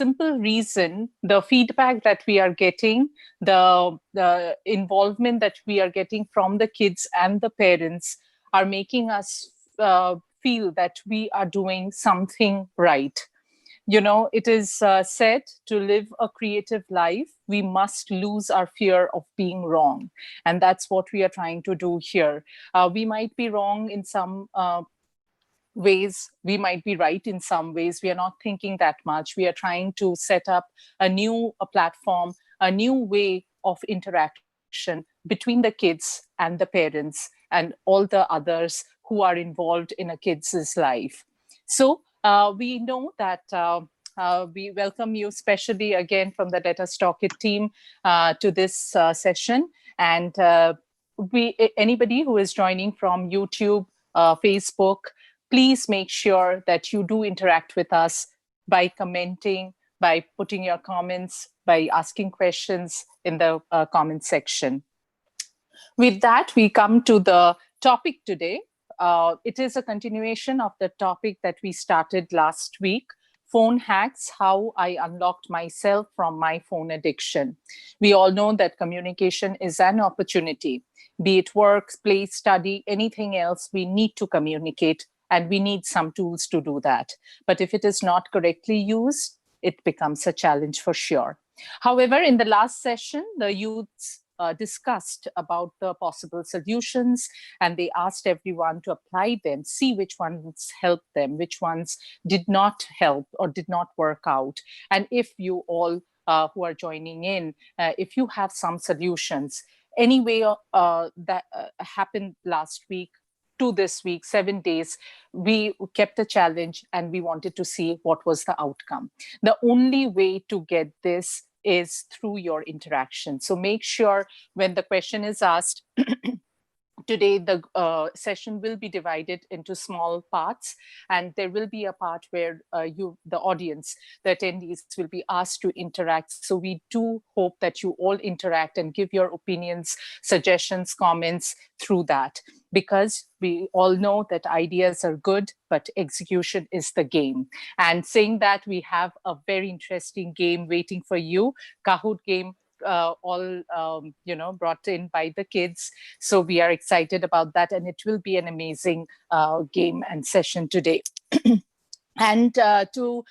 simple reason, the feedback that we are getting, the involvement that we are getting from the kids and the parents are making us feel that we are doing something right. It is said to live a creative life, we must lose our fear of being wrong. And that's what we are trying to do here. We might be wrong in some ways, we might be right in some ways. We are not thinking that much. We are trying to set up a new platform, a new way of interaction between the kids and the parents and all the others who are involved in a kid's life. So we know that we welcome you specially again from the LetUsTalkIt team to this session. And anybody who is joining from YouTube, Facebook, please make sure that you do interact with us by commenting, by putting your comments, by asking questions in the comment section. With that, we come to the topic today. It is a continuation of the topic that we started last week, phone hacks, how I unlocked myself from my phone addiction. We all know that communication is an opportunity. Be it work, play, study, anything else, we need to communicate, and we need some tools to do that. But if it is not correctly used, it becomes a challenge for sure. However, in the last session, the youths discussed about the possible solutions, and they asked everyone to apply them, see which ones helped them, which ones did not help or did not work out. And if you all who are joining in, if you have some solutions, anyway that happened last week to this week, 7 days, we kept a challenge and we wanted to see what was the outcome. The only way to get this is through your interaction. So make sure when the question is asked, today the session will be divided into small parts, and there will be a part where the audience, the attendees, will be asked to interact. So we do hope that you all interact and give your opinions, suggestions, comments through that, because we all know that ideas are good, but execution is the game. And saying that, we have a very interesting game waiting for you, Kahoot game, all brought in by the kids. So we are excited about that, and it will be an amazing game and session today. And to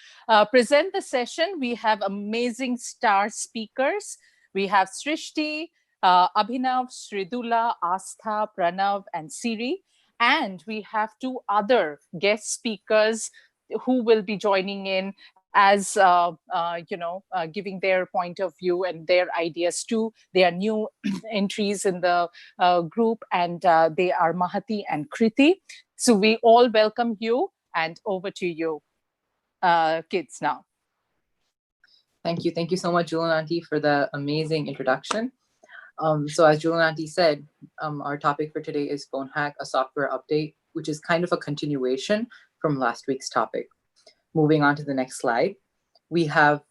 present the session, we have amazing star speakers. We have Srishti, Abhinav, Sridula, Astha, Pranav, and Siri. And we have two other guest speakers who will be joining in as giving their point of view and their ideas too. They are new entries in the group, and they are Mahati and Kriti. So we all welcome you, and over to you, kids, now. Thank you so much, Julian Auntie, for the amazing introduction. So as Julian Auntie said, our topic for today is phone hack, a software update, which is kind of a continuation from last week's topic. Moving on to the next slide, we have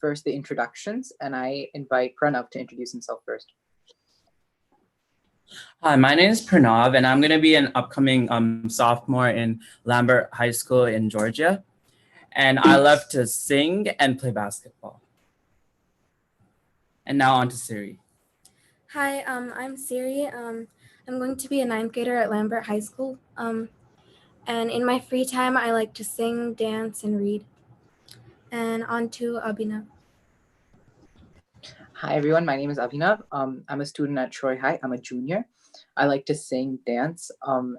first the introductions, and I invite Pranav to introduce himself first. Hi, my name is Pranav, and I'm going to be an upcoming sophomore in Lambert High School in Georgia. And I love to sing and play basketball. And now on to Siri. Hi, I'm Siri. I'm going to be a 9th grader at Lambert High School. And in my free time, I like to sing, dance, and read. And on to Abhinav. Hi, everyone. My name is Abhinav. I'm a student at Troy High. I'm a junior. I like to sing, dance,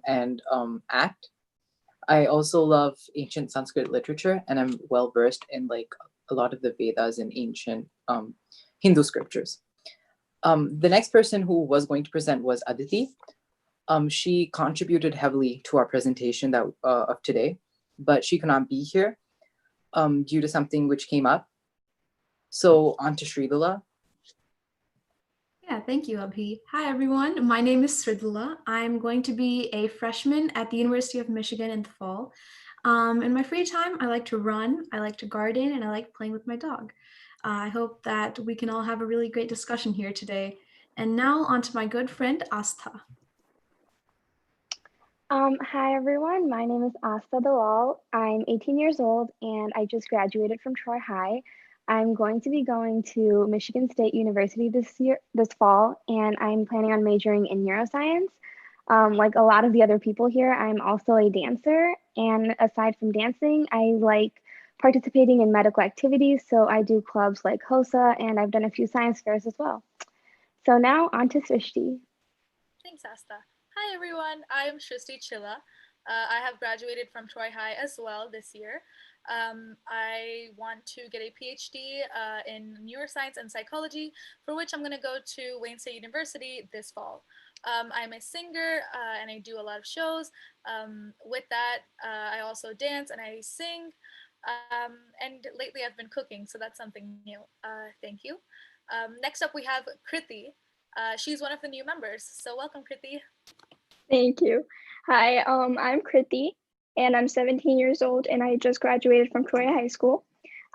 and act. I also love ancient Sanskrit literature, and I'm well-versed in a lot of the Vedas and ancient Hindu scriptures. The next person who was going to present was Aditi. She contributed heavily to our presentation of today, but she could not be here due to something which came up. So on to Sridula. Yeah, thank you, Abhi. Hi, everyone. My name is Sridula. I'm going to be a freshman at the University of Michigan in the fall. In my free time, I like to run, I like to garden, and I like playing with my dog. I hope that we can all have a really great discussion here today. And now on to my good friend, Astha. Hi everyone, my name is Asta Dalal. I'm 18 years old and I just graduated from Troy High. I'm going to be going to Michigan State University this fall, and I'm planning on majoring in neuroscience. Like a lot of the other people here, I'm also a dancer, and aside from dancing, I like participating in medical activities. So I do clubs like HOSA, and I've done a few science fairs as well. So now on to Srishti. Thanks, Asta. Hi, everyone. I'm Srishti Chilla. I have graduated from Troy High as well this year. I want to get a PhD in neuroscience and psychology, for which I'm going to go to Wayne State University this fall. I'm a singer and I do a lot of shows. With that, I also dance and I sing. And lately I've been cooking, so that's something new. Thank you. Next up, we have Kriti. She's one of the new members, so welcome, Kriti. Thank you. Hi, I'm Kriti, and I'm 17 years old, and I just graduated from Troy High School.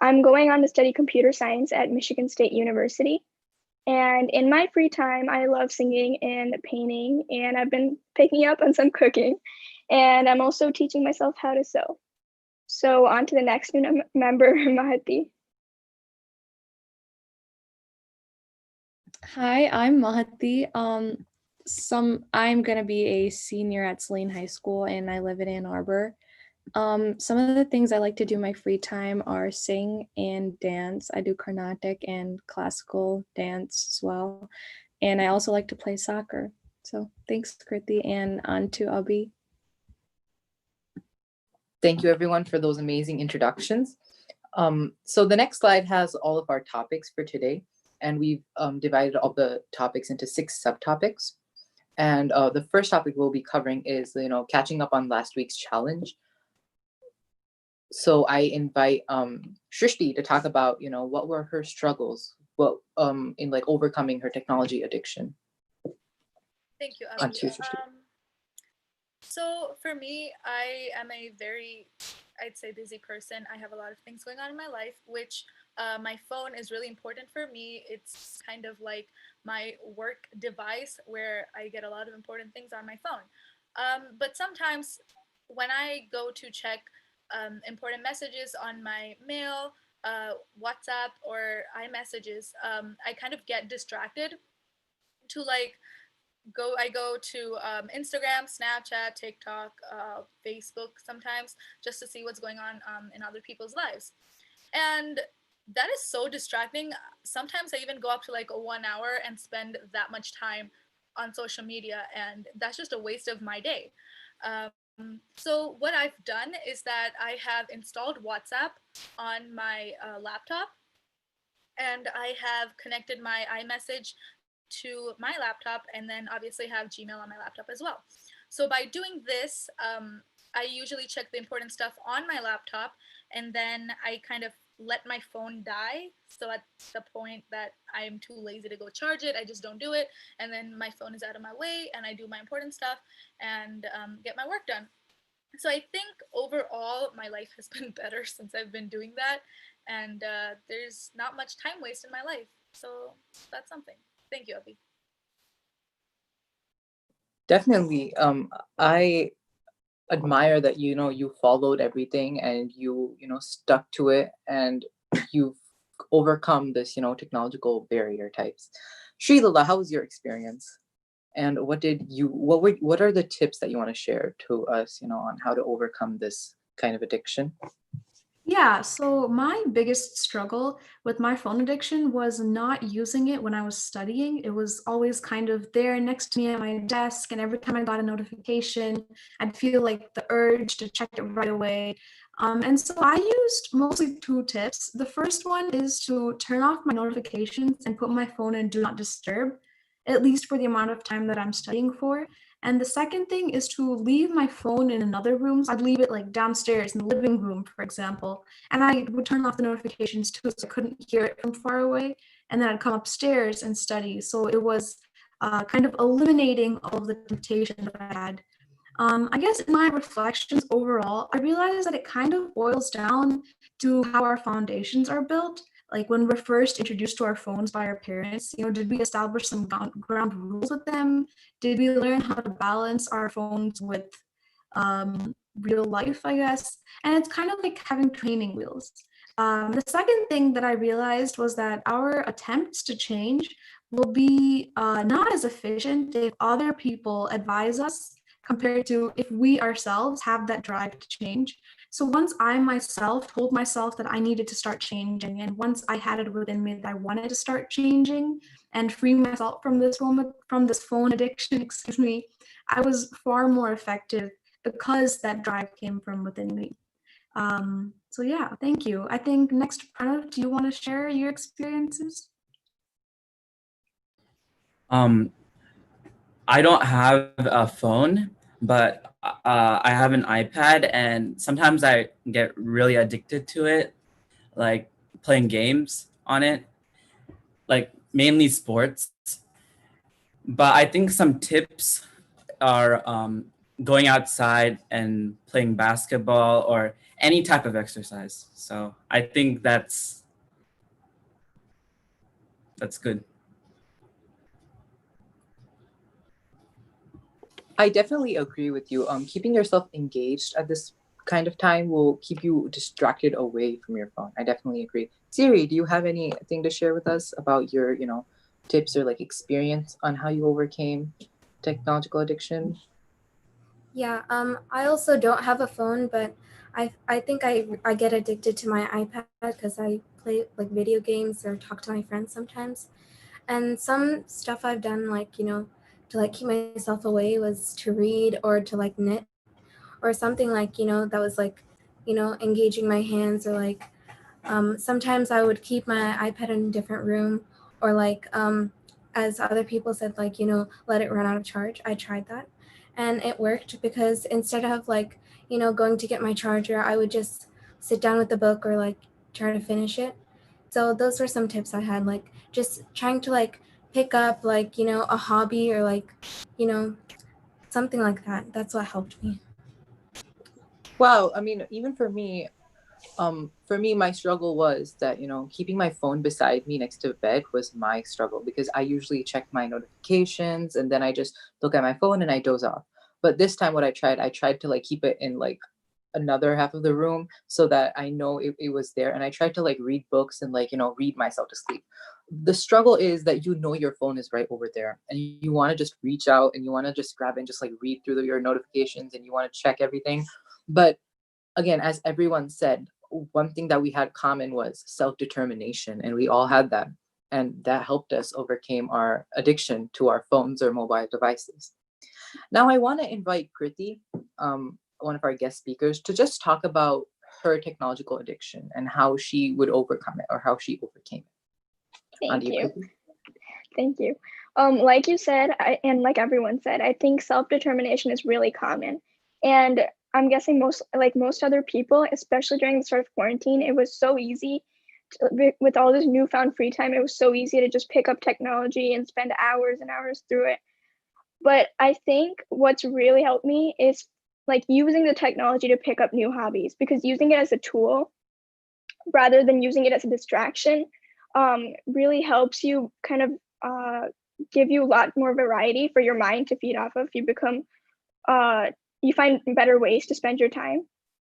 I'm going on to study computer science at Michigan State University. And in my free time, I love singing and painting, and I've been picking up on some cooking. And I'm also teaching myself how to sew. So on to the next new member, Mahati. Hi, I'm Mahati. I'm gonna be a senior at Saline High School, and I live in Ann Arbor. Some of the things I like to do in my free time are sing and dance. I do Carnatic and classical dance as well. And I also like to play soccer. So thanks, Kriti, and on to Abhi. Thank you everyone for those amazing introductions. So the next slide has all of our topics for today, and we've divided all the topics into 6 subtopics. And the first topic we'll be covering is, catching up on last week's challenge. So I invite Srishti to talk about, what were her struggles, in like overcoming her technology addiction. Thank you, Abhi. So for me, I am a very, I'd say, busy person. I have a lot of things going on in my life, which my phone is really important for me. It's kind of like my work device where I get a lot of important things on my phone. But sometimes when I go to check important messages on my mail, WhatsApp, or iMessages, I kind of get distracted to I go to Instagram, Snapchat, TikTok, Facebook sometimes, just to see what's going on in other people's lives. And that is so distracting. Sometimes I even go up to like 1 hour and spend that much time on social media, and that's just a waste of my day. So what I've done is that I have installed WhatsApp on my laptop, and I have connected my iMessage to my laptop, and then obviously have Gmail on my laptop as well. So by doing this, I usually check the important stuff on my laptop, and then I kind of let my phone die. So at the point that I'm too lazy to go charge it, I just don't do it. And then my phone is out of my way, and I do my important stuff and get my work done. So I think overall, my life has been better since I've been doing that. And there's not much time waste in my life. So that's something. Thank you, Abhi. Definitely. I admire that you followed everything and you stuck to it, and you've overcome this technological barrier types. Srilala, how was your experience? And what are the tips that you want to share to us, on how to overcome this kind of addiction? Yeah, so my biggest struggle with my phone addiction was not using it when I was studying. It was always kind of there next to me at my desk, and every time I got a notification, I'd feel like the urge to check it right away. And so I used mostly 2 tips. The first one is to turn off my notifications and put my phone in Do Not Disturb, at least for the amount of time that I'm studying for. And the second thing is to leave my phone in another room. So I'd leave it like downstairs in the living room, for example. And I would turn off the notifications too, so I couldn't hear it from far away. And then I'd come upstairs and study. So it was kind of eliminating all of the temptation that I had. I guess in my reflections overall, I realized that it kind of boils down to how our foundations are built. Like when we're first introduced to our phones by our parents, did we establish some ground rules with them? Did we learn how to balance our phones with real life, I guess. And it's kind of like having training wheels. The second thing that I realized was that our attempts to change will be not as efficient if other people advise us compared to if we ourselves have that drive to change. So once I myself told myself that I needed to start changing, and once I had it within me that I wanted to start changing and free myself from this phone addiction, excuse me, I was far more effective because that drive came from within me. So yeah, thank you. I think next, Pranav, do you want to share your experiences? I don't have a phone, but I have an iPad, and sometimes I get really addicted to it, like playing games on it, like mainly sports. But I think some tips are going outside and playing basketball or any type of exercise. So I think that's good. I definitely agree with you. Keeping yourself engaged at this kind of time will keep you distracted away from your phone. I definitely agree. Siri, do you have anything to share with us about your, tips or like experience on how you overcame technological addiction? Yeah, I also don't have a phone, but I think I get addicted to my iPad because I play like video games or talk to my friends sometimes. And some stuff I've done, like, to like keep myself away was to read or to like knit or something like, that was like, engaging my hands, or like sometimes I would keep my iPad in a different room, or like as other people said, like, let it run out of charge. I tried that and it worked, because instead of like, going to get my charger, I would just sit down with the book or like try to finish it. So those were some tips I had, like just trying to like pick up like, a hobby or like, something like that. That's what helped me. Wow, I mean, even for me, my struggle was that, keeping my phone beside me next to bed was my struggle, because I usually check my notifications and then I just look at my phone and I doze off. But this time what I tried to like keep it in like another half of the room so that I know it was there. And I tried to like read books and like, read myself to sleep. The struggle is that your phone is right over there and you want to just reach out and you want to just grab it and just like read through your notifications and you want to check everything. But again, as everyone said, one thing that we had common was self-determination, and we all had that. And that helped us overcome our addiction to our phones or mobile devices. Now I want to invite Kriti, one of our guest speakers, to just talk about her technological addiction and how she would overcome it or how she overcame it. Thank you. Thank you. Like you said, and like everyone said, I think self-determination is really common. And I'm guessing most other people, especially during the start of quarantine, it was so easy with all this newfound free time. It was so easy to just pick up technology and spend hours and hours through it. But I think what's really helped me is like using the technology to pick up new hobbies, because using it as a tool rather than using it as a distraction really helps you kind of give you a lot more variety for your mind to feed off of. You find better ways to spend your time.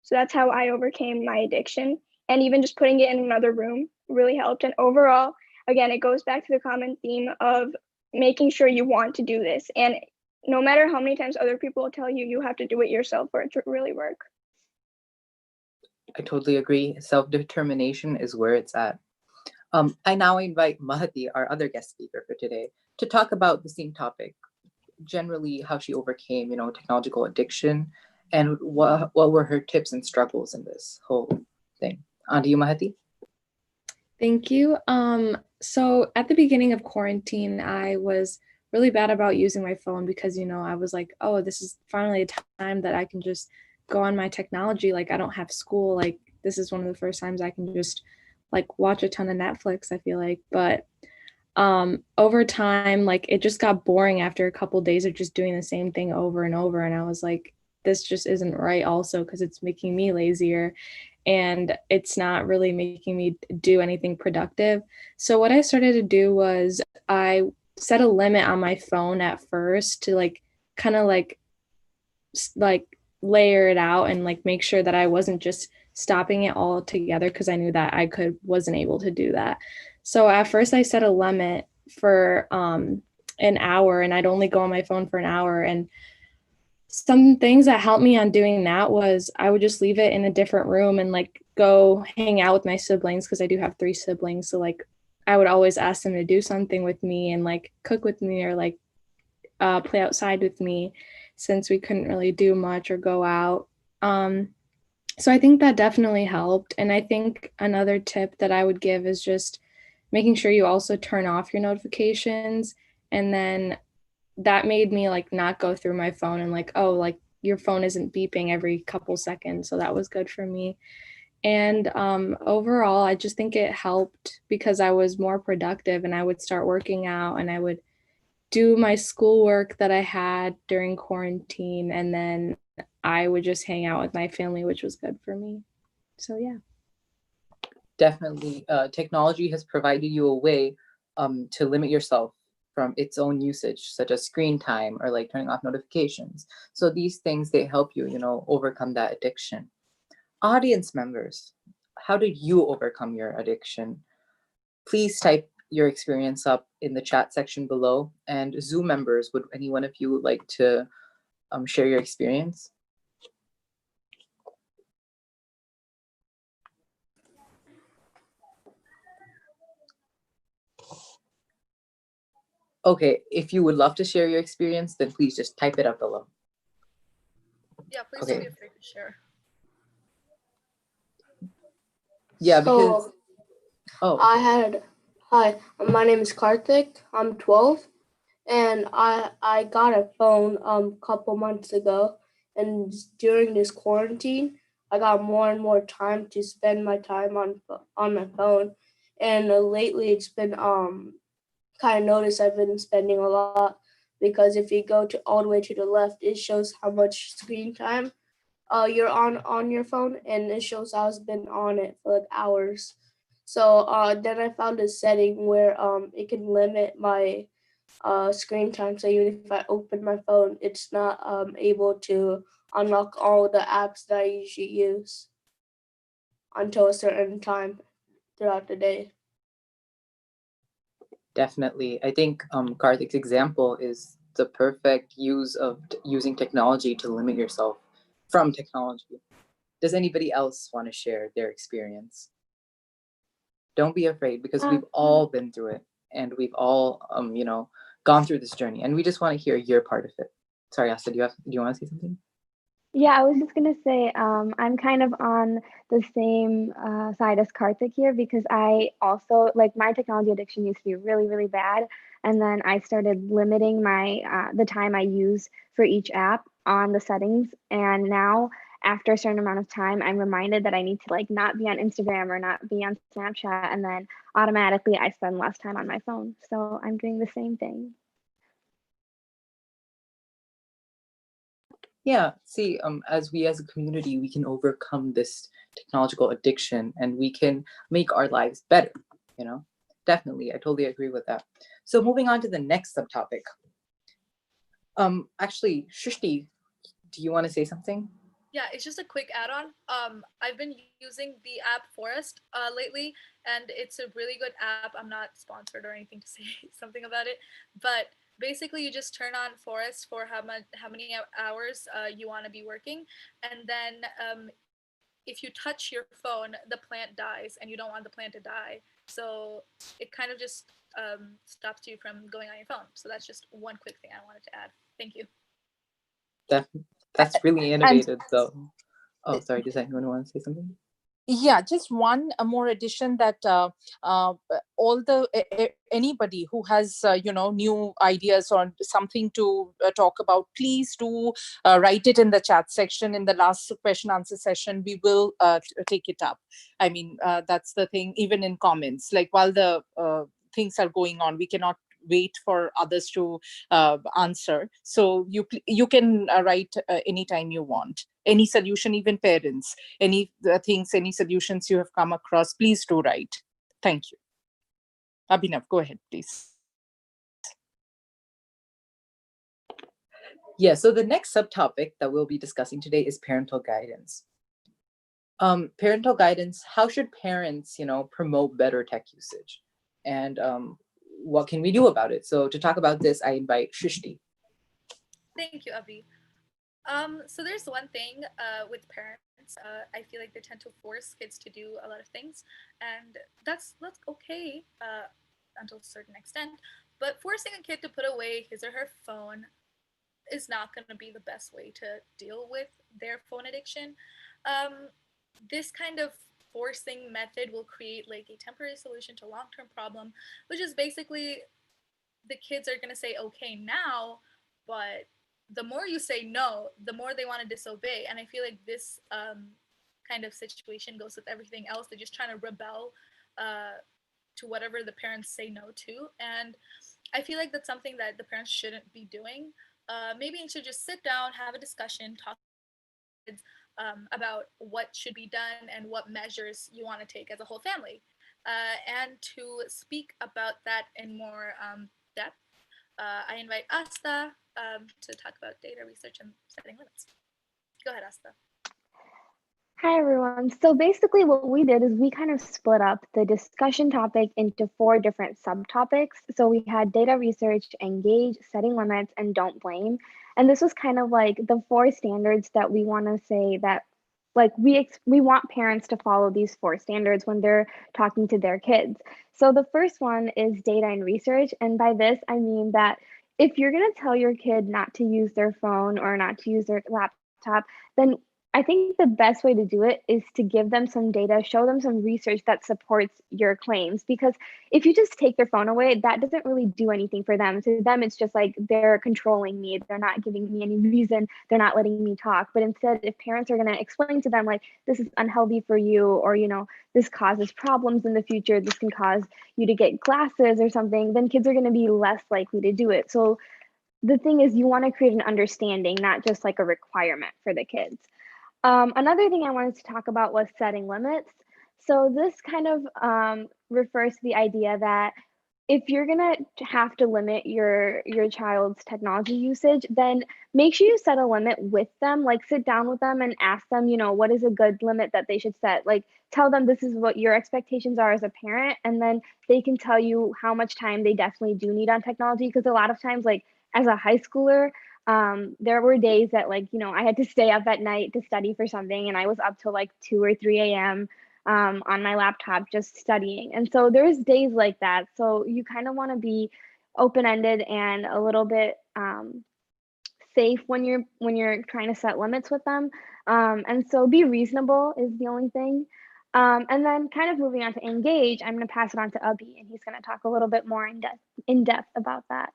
So that's how I overcame my addiction. And even just putting it in another room really helped. And overall, again, it goes back to the common theme of making sure you want to do this. And no matter how many times other people will tell you, you have to do it yourself for it to really work. I totally agree. Self-determination is where it's at. I now invite Mahati, our other guest speaker for today, to talk about the same topic, generally how she overcame, technological addiction, and what were her tips and struggles in this whole thing. On to you, Mahati. Thank you. So at the beginning of quarantine, I was really bad about using my phone because, I was like, oh, this is finally a time that I can just go on my technology. Like, I don't have school. Like, this is one of the first times I can just like watch a ton of Netflix, I feel like. But over time, like it just got boring after a couple of days of just doing the same thing over and over. And I was like, this just isn't right also, because it's making me lazier and it's not really making me do anything productive. So what I started to do was I set a limit on my phone at first to like kind of like layer it out and like make sure that I wasn't just stopping it all together, because I knew that I wasn't able to do that. So at first I set a limit for an hour, and I'd only go on my phone for an hour. And some things that helped me on doing that was I would just leave it in a different room and like go hang out with my siblings, because I do have 3 siblings. So like I would always ask them to do something with me and like cook with me, or like play outside with me, since we couldn't really do much or go out. So I think that definitely helped. And I think another tip that I would give is just making sure you also turn off your notifications. And then that made me like not go through my phone and like, oh, like your phone isn't beeping every couple seconds. So that was good for me. And overall, I just think it helped because I was more productive, and I would start working out, and I would do my schoolwork that I had during quarantine, and then I would just hang out with my family, which was good for me. So yeah. Definitely, technology has provided you a way to limit yourself from its own usage, such as screen time or like turning off notifications. So these things, they help you, overcome that addiction. Audience members, how did you overcome your addiction? Please type your experience up in the chat section below. And Zoom members, would any one of you like to share your experience? Okay, if you would love to share your experience, then please just type it up below. Yeah, please don't be afraid to share. Yeah, because Hi, my name is Karthik. I'm 12, and I got a phone couple months ago, and during this quarantine, I got more and more time to spend my time on my phone, and lately it's been kind of noticed I've been spending a lot, because if you go to all the way to the left, it shows how much screen time you're on your phone, and it shows I've been on it for like hours. So then I found a setting where it can limit my screen time. So even if I open my phone, it's not able to unlock all the apps that I usually use until a certain time throughout the day. Definitely. I think Karthik's example is the perfect use of using technology to limit yourself from technology. Does anybody else want to share their experience? Don't be afraid, because we've all been through it, and we've all, gone through this journey, and we just want to hear your part of it. Sorry, Asta, do you want to say something? Yeah, I was just gonna say, I'm kind of on the same side as Karthik here, because I also, like, my technology addiction used to be really, really bad. And then I started limiting my the time I use for each app on the settings. And now after a certain amount of time, I'm reminded that I need to like not be on Instagram or not be on Snapchat, and then automatically I spend less time on my phone. So I'm doing the same thing. Yeah, see, as a community, we can overcome this technological addiction, and we can make our lives better, Definitely, I totally agree with that. So moving on to the next subtopic. Actually, Shrishti, do you want to say something? Yeah, it's just a quick add-on. I've been using the app Forest lately, and it's a really good app. I'm not sponsored or anything to say something about it, but basically you just turn on Forest for how many hours you want to be working, and then if you touch your phone, the plant dies, and you don't want the plant to die. So it kind of just stops you from going on your phone. So that's just one quick thing I wanted to add. Thank you. That's really innovative, though. Oh, sorry. Does anyone want to say something? Yeah, just one more addition, that anybody who has new ideas or something to talk about, please do write it in the chat section. In the last question answer session, we will take it up. I mean, that's the thing. Even in comments, like while the things are going on, we cannot wait for others to answer. So you can write anytime you want. Any solution, even parents, any things, any solutions you have come across, please do write. Thank you. Abhinav, go ahead, please. Yeah, so the next subtopic that we'll be discussing today is parental guidance. Parental guidance, how should parents, promote better tech usage? And what can we do about it? So to talk about this, I invite Shrishti. Thank you, Abhi. So there's one thing with parents. I feel like they tend to force kids to do a lot of things, and that's okay until a certain extent. But forcing a kid to put away his or her phone is not going to be the best way to deal with their phone addiction. This kind of forcing method will create like a temporary solution to a long-term problem, which is basically the kids are going to say okay now, but the more you say no, the more they want to disobey. And I feel like this kind of situation goes with everything else. They're just trying to rebel to whatever the parents say no to. And I feel like that's something that the parents shouldn't be doing. Maybe you should just sit down, have a discussion, talk to kids about what should be done and what measures you want to take as a whole family. And to speak about that in more depth, I invite Asta to talk about data research and setting limits. Go ahead, Asta. Hi, everyone. So basically what we did is we kind of split up the discussion topic into 4 different subtopics. So we had data research, engage, setting limits, and don't blame. And this was kind of like the 4 standards that we want to say that like we want parents to follow these 4 standards when they're talking to their kids. So the first one is data and research. And by this, I mean that if you're going to tell your kid not to use their phone or not to use their laptop, then I think the best way to do it is to give them some data, show them some research that supports your claims. Because if you just take their phone away, that doesn't really do anything for them. To them, it's just like they're controlling me. They're not giving me any reason. They're not letting me talk. But instead, if parents are going to explain to them, like, this is unhealthy for you, or, this causes problems in the future, this can cause you to get glasses or something, then kids are going to be less likely to do it. So the thing is, you want to create an understanding, not just like a requirement for the kids. Another thing I wanted to talk about was setting limits. So this kind of refers to the idea that if you're gonna have to limit your child's technology usage, then make sure you set a limit with them. Like sit down with them and ask them, what is a good limit that they should set. Like tell them this is what your expectations are as a parent, and then they can tell you how much time they definitely do need on technology. Because a lot of times, like as a high schooler, there were days that I had to stay up at night to study for something, and I was up till like 2 or 3 a.m. On my laptop just studying. And so there's days like that. So you kind of want to be open-ended and a little bit safe when you're trying to set limits with them. And so be reasonable is the only thing. And then kind of moving on to engage, I'm going to pass it on to Abhi, and he's going to talk a little bit more in depth about that.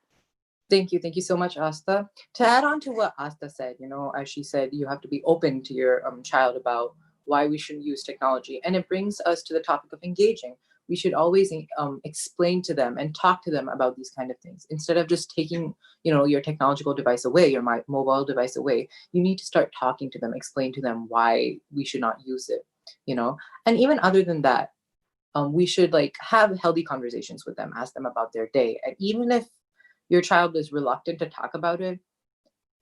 Thank you so much, Asta. To add on to what Asta said, as she said, you have to be open to your child about why we shouldn't use technology. And it brings us to the topic of engaging. We should always explain to them and talk to them about these kind of things. Instead of just taking, your technological device away, your mobile device away, you need to start talking to them, explain to them why we should not use it, And even other than that, we should have healthy conversations with them, ask them about their day. And even if your child is reluctant to talk about it,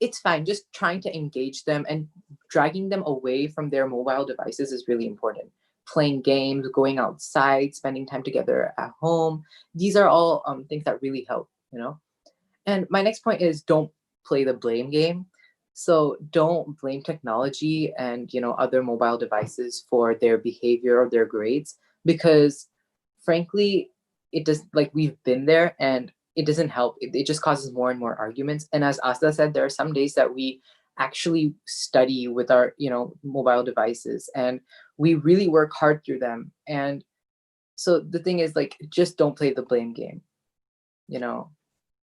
it's fine. Just trying to engage them and dragging them away from their mobile devices is really important. Playing games, going outside, spending time together at home. These are all things that really help, And my next point is don't play the blame game. So don't blame technology and, other mobile devices for their behavior or their grades, because frankly, it does, we've been there and it doesn't help. It just causes more and more arguments. And as Asta said, there are some days that we actually study with our, mobile devices, and we really work hard through them. And so the thing is, just don't play the blame game.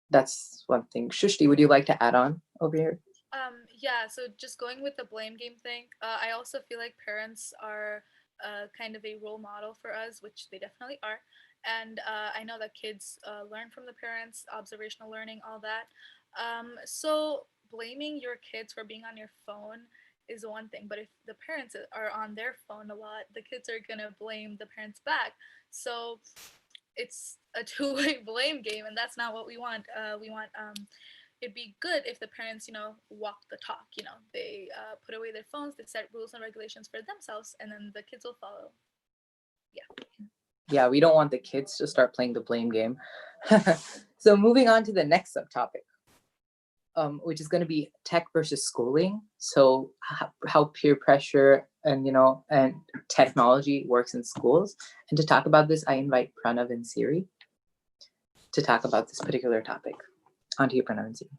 That's one thing. Shushti, would you like to add on over here? Yeah, so just going with the blame game thing, I also feel like parents are kind of a role model for us, which they definitely are. And I know that kids learn from the parents, observational learning, all that. So blaming your kids for being on your phone is one thing, but if the parents are on their phone a lot, the kids are gonna blame the parents back. So it's a two-way blame game, and that's not what we want. We want it'd be good if the parents, walk the talk. They put away their phones, they set rules and regulations for themselves, and then the kids will follow. Yeah, we don't want the kids to start playing the blame game. So moving on to the next subtopic, which is going to be tech versus schooling. So how peer pressure and and technology works in schools. And to talk about this, I invite Pranav and Siri to talk about this particular topic. On to you, Pranav and Siri.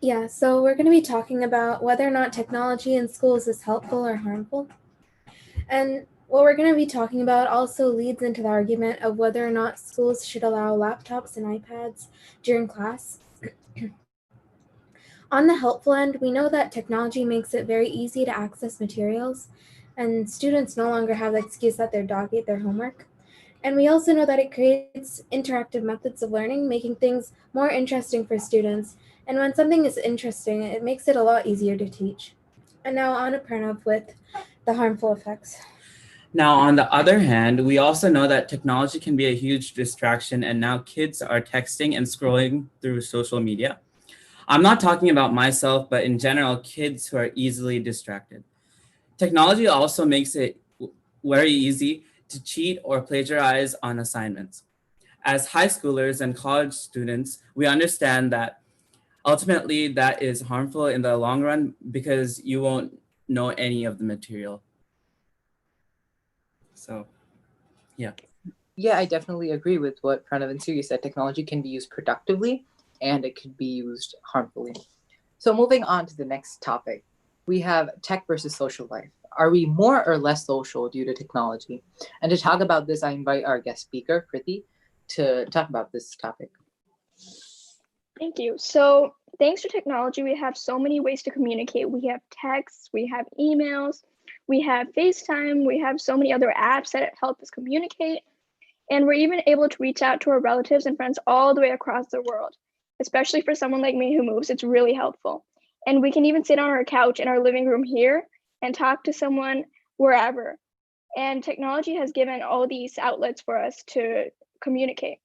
Yeah, so we're going to be talking about whether or not technology in schools is helpful or harmful. And what we're going to be talking about also leads into the argument of whether or not schools should allow laptops and iPads during class. On the helpful end, we know that technology makes it very easy to access materials, and students no longer have the excuse that their dog ate their homework. And we also know that it creates interactive methods of learning, making things more interesting for students. And when something is interesting, it makes it a lot easier to teach. And now on to Pranav with the harmful effects. Now, on the other hand, we also know that technology can be a huge distraction, and now kids are texting and scrolling through social media. I'm not talking about myself, but in general, kids who are easily distracted. Technology also makes it very easy to cheat or plagiarize on assignments. As high schoolers and college students, we understand that ultimately that is harmful in the long run because you won't know any of the material. So, yeah. Yeah, I definitely agree with what Pranav and Siri said. Technology can be used productively and it could be used harmfully. So moving on to the next topic, we have tech versus social life. Are we more or less social due to technology? And to talk about this, I invite our guest speaker, Kriti, to talk about this topic. Thank you. So thanks to technology, we have so many ways to communicate. We have texts, we have emails, we have FaceTime, we have so many other apps that help us communicate. And we're even able to reach out to our relatives and friends all the way across the world. Especially for someone like me who moves, it's really helpful. And we can even sit on our couch in our living room here and talk to someone wherever. And technology has given all these outlets for us to communicate.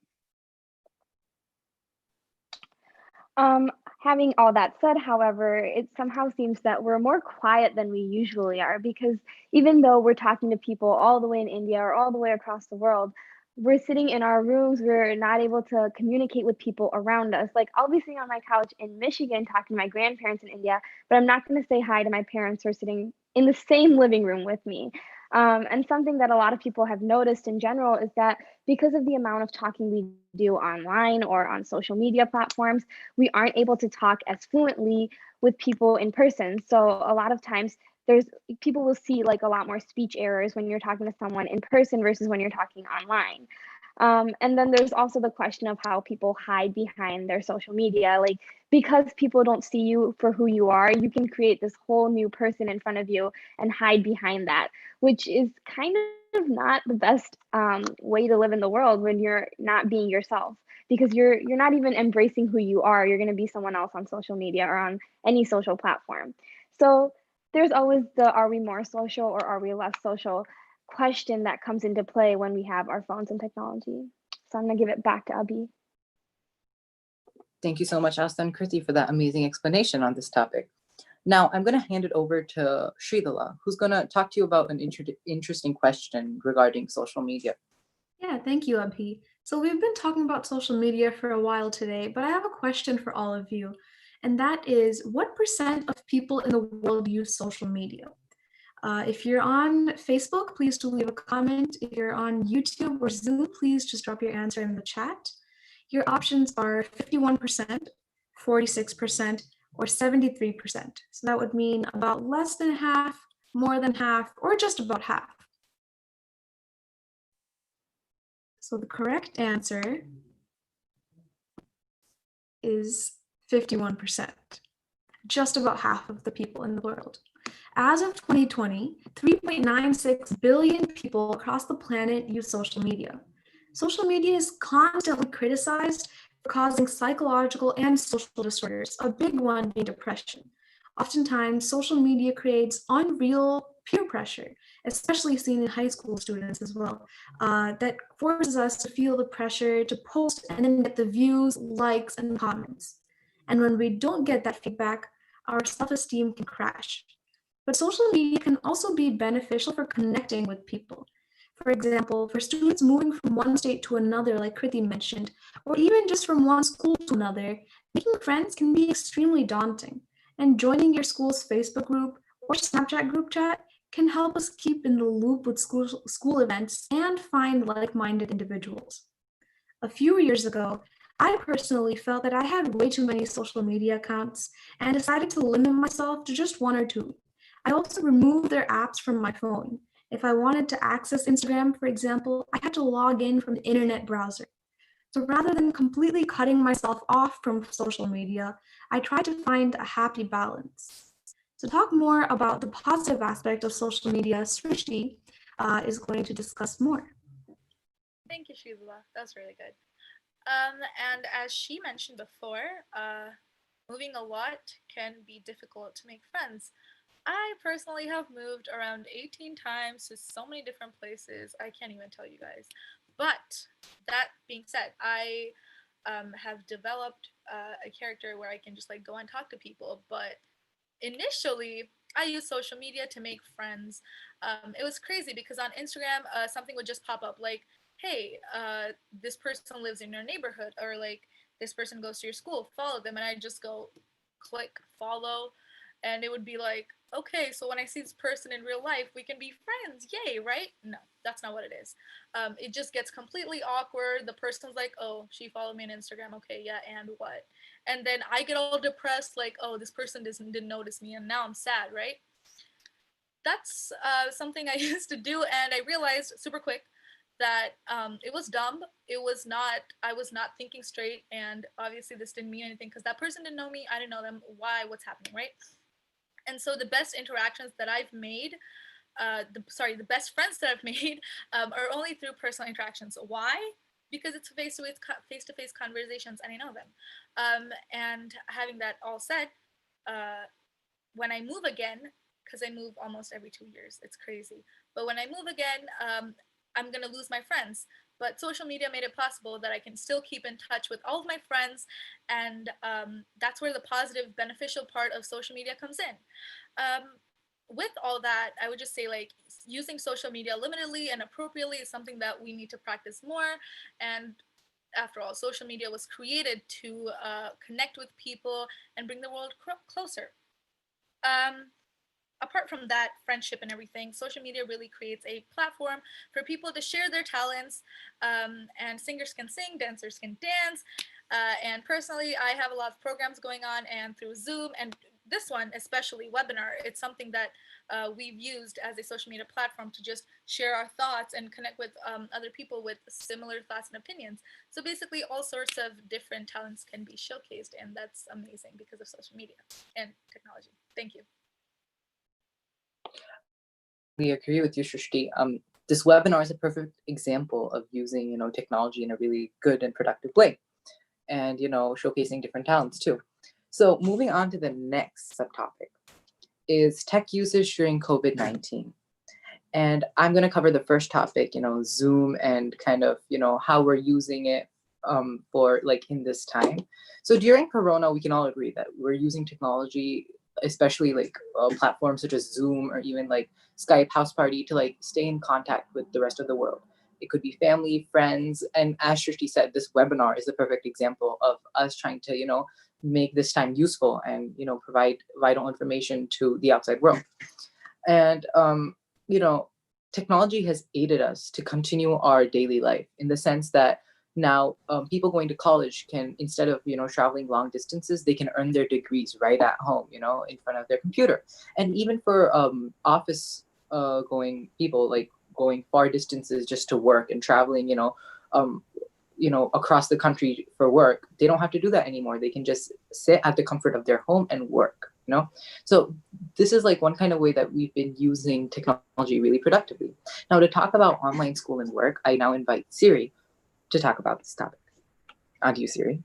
Having all that said, however, it somehow seems that we're more quiet than we usually are, because even though we're talking to people all the way in India or all the way across the world, we're sitting in our rooms, we're not able to communicate with people around us. Like, I'll be sitting on my couch in Michigan talking to my grandparents in India, but I'm not going to say hi to my parents who are sitting in the same living room with me. And something that a lot of people have noticed in general is that because of the amount of talking we do online or on social media platforms, we aren't able to talk as fluently with people in person. So a lot of times people will see like a lot more speech errors when you're talking to someone in person versus when you're talking online. And then there's also the question of how people hide behind their social media. Like, because people don't see you for who you are, you can create this whole new person in front of you and hide behind that, which is kind of not the best way to live in the world when you're not being yourself, because you're not even embracing who you are. You're going to be someone else on social media or on any social platform. So there's always the are we more social or are we less social question that comes into play when we have our phones and technology. So I'm going to give it back to Abhi. Thank you so much, Asta and Kriti, for that amazing explanation on this topic. Now, I'm going to hand it over to Sridhala, who's going to talk to you about an interesting question regarding social media. Yeah, thank you, Abhi. So we've been talking about social media for a while today, but I have a question for all of you, and that is, what % of people in the world use social media? If you're on Facebook, please do leave a comment. If you're on YouTube or Zoom, please just drop your answer in the chat. Your options are 51%, 46%, or 73%. So that would mean about less than half, more than half, or just about half. So the correct answer is 51%, just about half of the people in the world. As of 2020, 3.96 billion people across the planet use social media. Social media is constantly criticized for causing psychological and social disorders, a big one being depression. Oftentimes, social media creates unreal peer pressure, especially seen in high school students as well, that forces us to feel the pressure to post and then get the views, likes, and comments. And when we don't get that feedback, our self-esteem can crash. But social media can also be beneficial for connecting with people. For example, for students moving from one state to another, like Kriti mentioned, or even just from one school to another, making friends can be extremely daunting. And joining your school's Facebook group or Snapchat group chat can help us keep in the loop with school events and find like-minded individuals. A few years ago, I personally felt that I had way too many social media accounts and decided to limit myself to just one or two. I also removed their apps from my phone. If I wanted to access Instagram, for example, I had to log in from the internet browser. So rather than completely cutting myself off from social media, I tried to find a happy balance. To talk more about the positive aspect of social media, Srishti is going to discuss more. Thank you, Shizla. That's really good. And as she mentioned before, moving a lot can be difficult to make friends. I personally have moved around 18 times to so many different places. I can't even tell you guys. But that being said, I have developed a character where I can just like go and talk to people. But initially, I used social media to make friends. It was crazy because on Instagram, something would just pop up like, hey, this person lives in your neighborhood, or like this person goes to your school, follow them. And I just go click follow, and it would be like, okay, so when I see this person in real life, we can be friends, yay, right? No, that's not what it is. It just gets completely awkward. The person's like, oh, she followed me on Instagram, okay, yeah, and what? And then I get all depressed, like, oh, this person didn't notice me, and now I'm sad, right? That's something I used to do, and I realized super quick that it was dumb. I was not thinking straight, and obviously this didn't mean anything because that person didn't know me, I didn't know them, what's happening, right? And so the best interactions that I've made, the best friends that I've made are only through personal interactions. Why? Because it's face-to-face conversations, and I know them. And having that all said, when I move again, because I move almost every 2 years, it's crazy. But when I move again, I'm gonna lose my friends. But social media made it possible that I can still keep in touch with all of my friends, and that's where the positive, beneficial part of social media comes in. With all that, I would just say like using social media limitedly and appropriately is something that we need to practice more. And after all, social media was created to connect with people and bring the world closer. Apart from that, friendship and everything, social media really creates a platform for people to share their talents, and singers can sing, dancers can dance. And personally, I have a lot of programs going on, and through Zoom, and this one, especially webinar, it's something that we've used as a social media platform to just share our thoughts and connect with other people with similar thoughts and opinions. So basically, all sorts of different talents can be showcased, and that's amazing because of social media and technology. Thank you. We agree with you, Srishti. This webinar is a perfect example of using, technology in a really good and productive way, and showcasing different talents too. So moving on to the next subtopic is tech usage during COVID-19. And I'm going to cover the first topic, Zoom, and kind of, how we're using it for like in this time. So during Corona, we can all agree that we're using technology, especially like platforms such as Zoom or even like Skype House Party, to like stay in contact with the rest of the world. It could be family, friends, and as Srishti said, this webinar is a perfect example of us trying to, make this time useful and, provide vital information to the outside world. And, technology has aided us to continue our daily life in the sense that now people going to college can, instead of, traveling long distances, they can earn their degrees right at home, in front of their computer. And even for office going people, like going far distances just to work and traveling, across the country for work, they don't have to do that anymore. They can just sit at the comfort of their home and work, So this is like one kind of way that we've been using technology really productively. Now, to talk about online school and work, I now invite Siri to talk about this topic. On to you, Siri.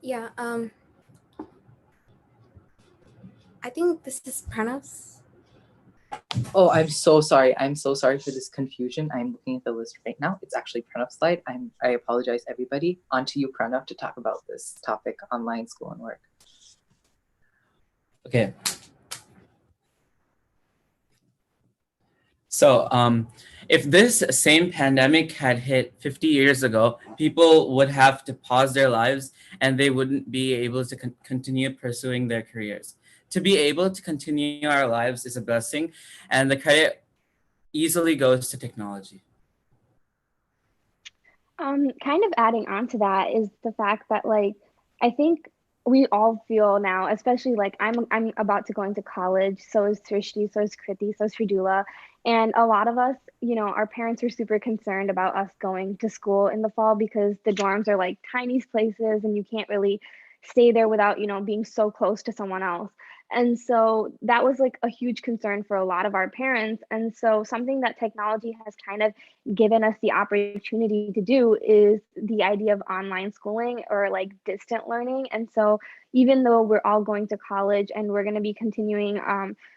Yeah, I think this is Pranav's. Oh, I'm so sorry. I'm so sorry for this confusion. I'm looking at the list right now. It's actually Pranav's slide. I apologize, everybody. On to you, Pranav, to talk about this topic, online school and work. Okay. So if this same pandemic had hit 50 years ago, people would have to pause their lives and they wouldn't be able to continue pursuing their careers. To be able to continue our lives is a blessing, and the credit easily goes to technology. Kind of adding on to that is the fact that like I think we all feel now, especially like I'm about to go into college, so is Trishti, so is Kriti, so is Fridula. And a lot of us, you know, our parents were super concerned about us going to school in the fall because the dorms are like tiny places and you can't really stay there without, you know, being so close to someone else. And so that was like a huge concern for a lot of our parents. And so something that technology has kind of given us the opportunity to do is the idea of online schooling or like distant learning. And so even though we're all going to college and we're going to be continuing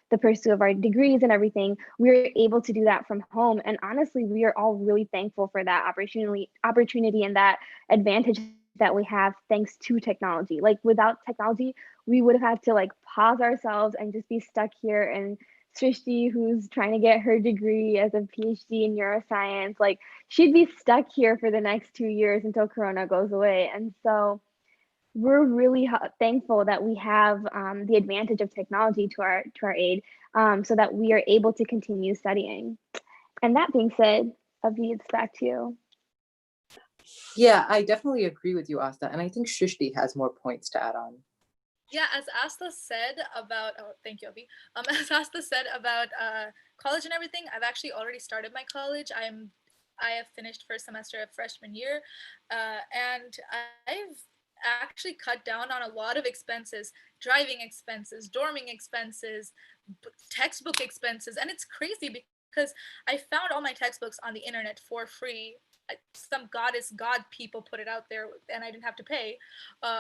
the pursuit of our degrees and everything, we're able to do that from home. And honestly, we are all really thankful for that opportunity and that advantage that we have thanks to technology. Like without technology, we would have had to like pause ourselves and just be stuck here. And Srishti, who's trying to get her degree as a PhD in neuroscience, like she'd be stuck here for the next 2 years until Corona goes away. And so we're really thankful that we have the advantage of technology to our aid, so that we are able to continue studying. And that being said, Abhi, it's back to you. Yeah, I definitely agree with you, Asta, and I think Shrishti has more points to add on. Yeah, as Asta said about, oh, thank you, Abhi. As Asta said about college and everything, I've actually already started my college. I have finished first semester of freshman year, and I've actually cut down on a lot of expenses, driving expenses, dorming expenses, textbook expenses, and it's crazy because I found all my textbooks on the internet for free. Some god people put it out there and I didn't have to pay.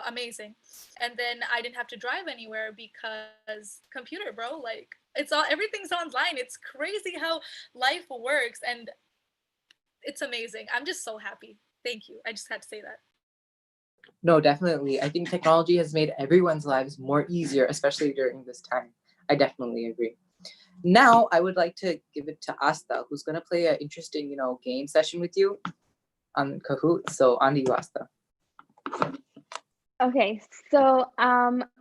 Amazing. And then I didn't have to drive anywhere because computer, bro, like everything's online. It's crazy how life works and it's amazing. I'm just so happy. Thank you. I just had to say that. No, definitely. I think technology has made everyone's lives more easier, especially during this time. I definitely agree. Now, I would like to give it to Asta, who's going to play an interesting, game session with you on Kahoot. So on to you, Asta. Okay, so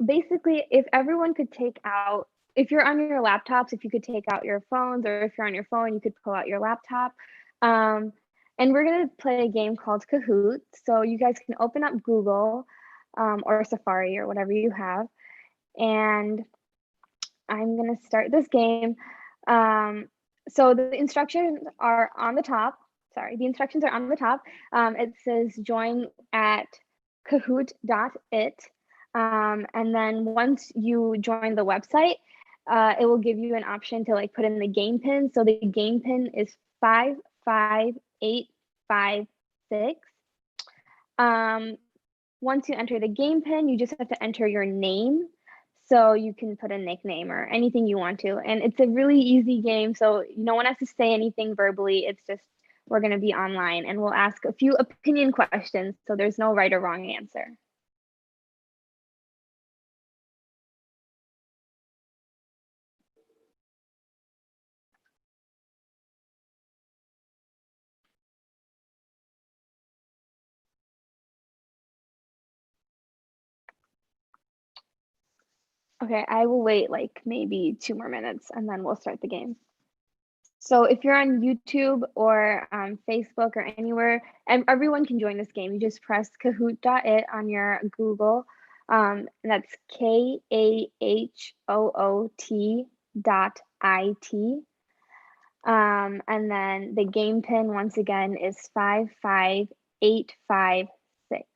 basically, if everyone could take out, if you're on your laptops, if you could take out your phones, or if you're on your phone, you could pull out your laptop. And we're gonna play a game called Kahoot. So you guys can open up Google or Safari or whatever you have, and I'm gonna start this game. So the instructions are on the top. Sorry, the instructions are on the top. It says join at kahoot.it. And then once you join the website, it will give you an option to like put in the game pin. So the game pin is 55856. Once you enter the game pin, you just have to enter your name. So you can put a nickname or anything you want to. And it's a really easy game. So no one has to say anything verbally. It's just we're going to be online and we'll ask a few opinion questions. So there's no right or wrong answer. Okay, I will wait like maybe 2 more minutes and then we'll start the game. So if you're on YouTube or Facebook or anywhere, and everyone can join this game. You just press kahoot.it on your Google. And that's KAHOOT.IT. And then the game pin once again is 55856.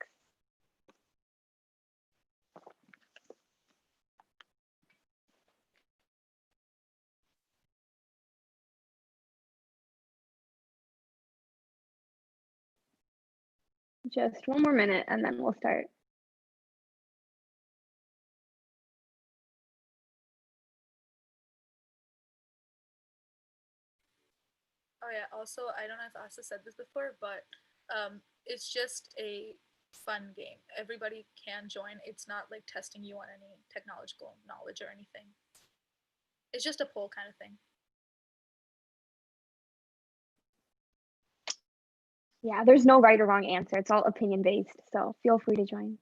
Just 1 more minute and then we'll start. Oh yeah. Also, I don't know if Asa said this before, but it's just a fun game. Everybody can join. It's not like testing you on any technological knowledge or anything. It's just a poll kind of thing. Yeah, there's no right or wrong answer. It's all opinion based. So feel free to join.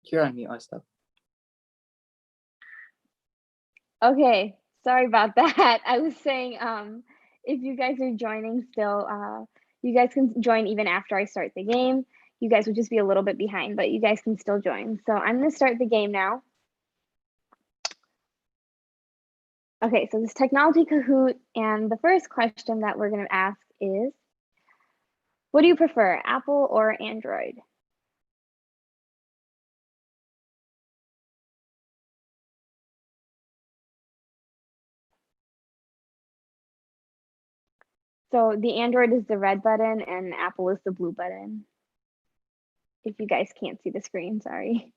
You're on mute, Asta. Okay, sorry about that. I was saying, if you guys are joining still, you guys can join even after I start the game. You guys would just be a little bit behind, but you guys can still join. So I'm gonna start the game now. Okay, so this technology Kahoot, and the first question that we're gonna ask is, what do you prefer, Apple or Android? So the Android is the red button and Apple is the blue button. If you guys can't see the screen, sorry.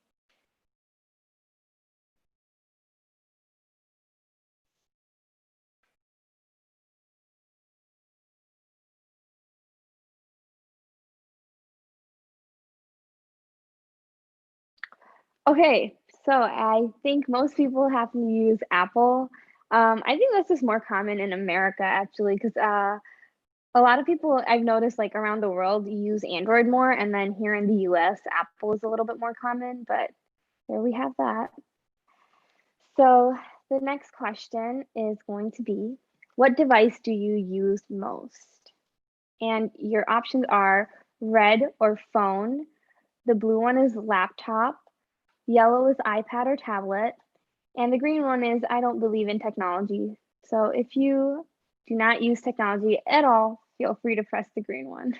Okay, so I think most people happen to use Apple. I think that's just more common in America actually, because a lot of people I've noticed like around the world use Android more, and then here in the US, Apple is a little bit more common, but there we have that. So the next question is going to be, what device do you use most? And your options are red or phone, the blue one is laptop, yellow is iPad or tablet, and the green one is I don't believe in technology. So if you do not use technology at all, feel free to press the green one.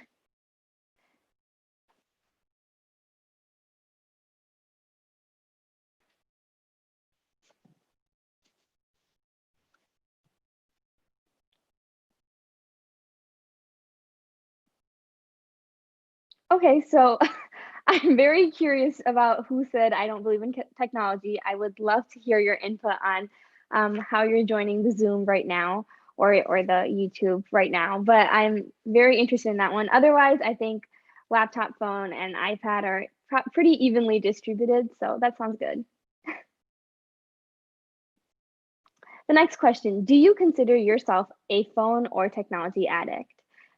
Okay, so I'm very curious about who said I don't believe in technology. I would love to hear your input on how you're joining the Zoom right now or the YouTube right now, but I'm very interested in that one. Otherwise, I think laptop, phone, and iPad are pretty evenly distributed, so that sounds good. The next question, do you consider yourself a phone or technology addict?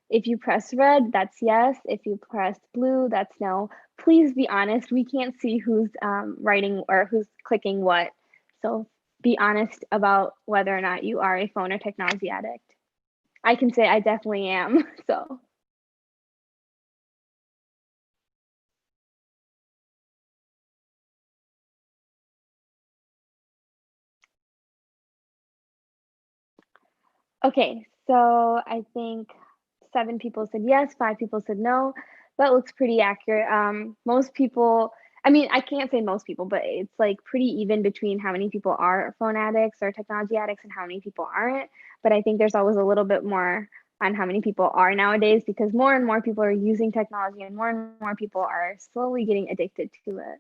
If you press red, that's yes. If you press blue, that's no. Please be honest. We can't see who's writing or who's clicking what. So be honest about whether or not you are a phone or technology addict. I can say I definitely am, so. Okay, so I think 7 people said yes, 5 people said no. That looks pretty accurate. Most people, I mean, I can't say most people, but it's like pretty even between how many people are phone addicts or technology addicts and how many people aren't. But I think there's always a little bit more on how many people are nowadays, because more and more people are using technology and more people are slowly getting addicted to it.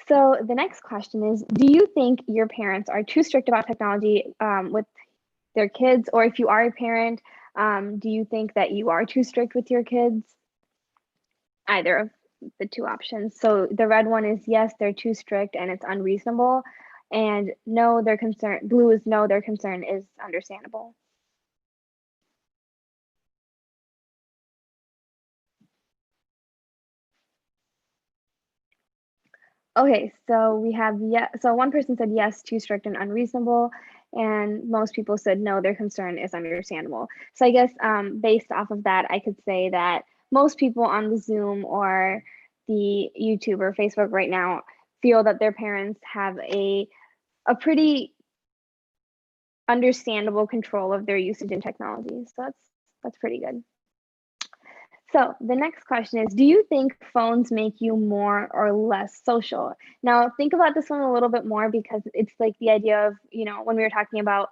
So the next question is, do you think your parents are too strict about technology with their kids? Or if you are a parent, do you think that you are too strict with your kids? Either of the two options. So the red one is yes, they're too strict and it's unreasonable. And no, their concern, blue is no, their concern is understandable. Okay, so we have so one person said yes, too strict and unreasonable, and most people said no, their concern is understandable. So I guess based off of that, I could say that most people on the Zoom or the YouTube or Facebook right now feel that their parents have a pretty understandable control of their usage in technology. So that's pretty good. So the next question is, do you think phones make you more or less social? Now think about this one a little bit more, because it's like the idea of, you know, when we were talking about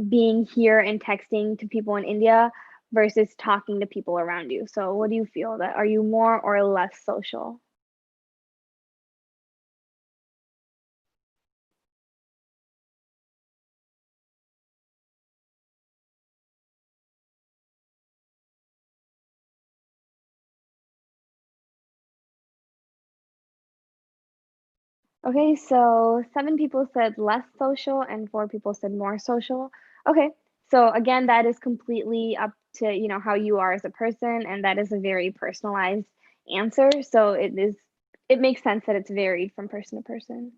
being here and texting to people in India, versus talking to people around you. So what do you feel, that are you more or less social? Okay, so 7 people said less social and 4 people said more social. Okay, so again, that is completely up to, you know, how you are as a person, and that is a very personalized answer. So it makes sense that it's varied from person to person.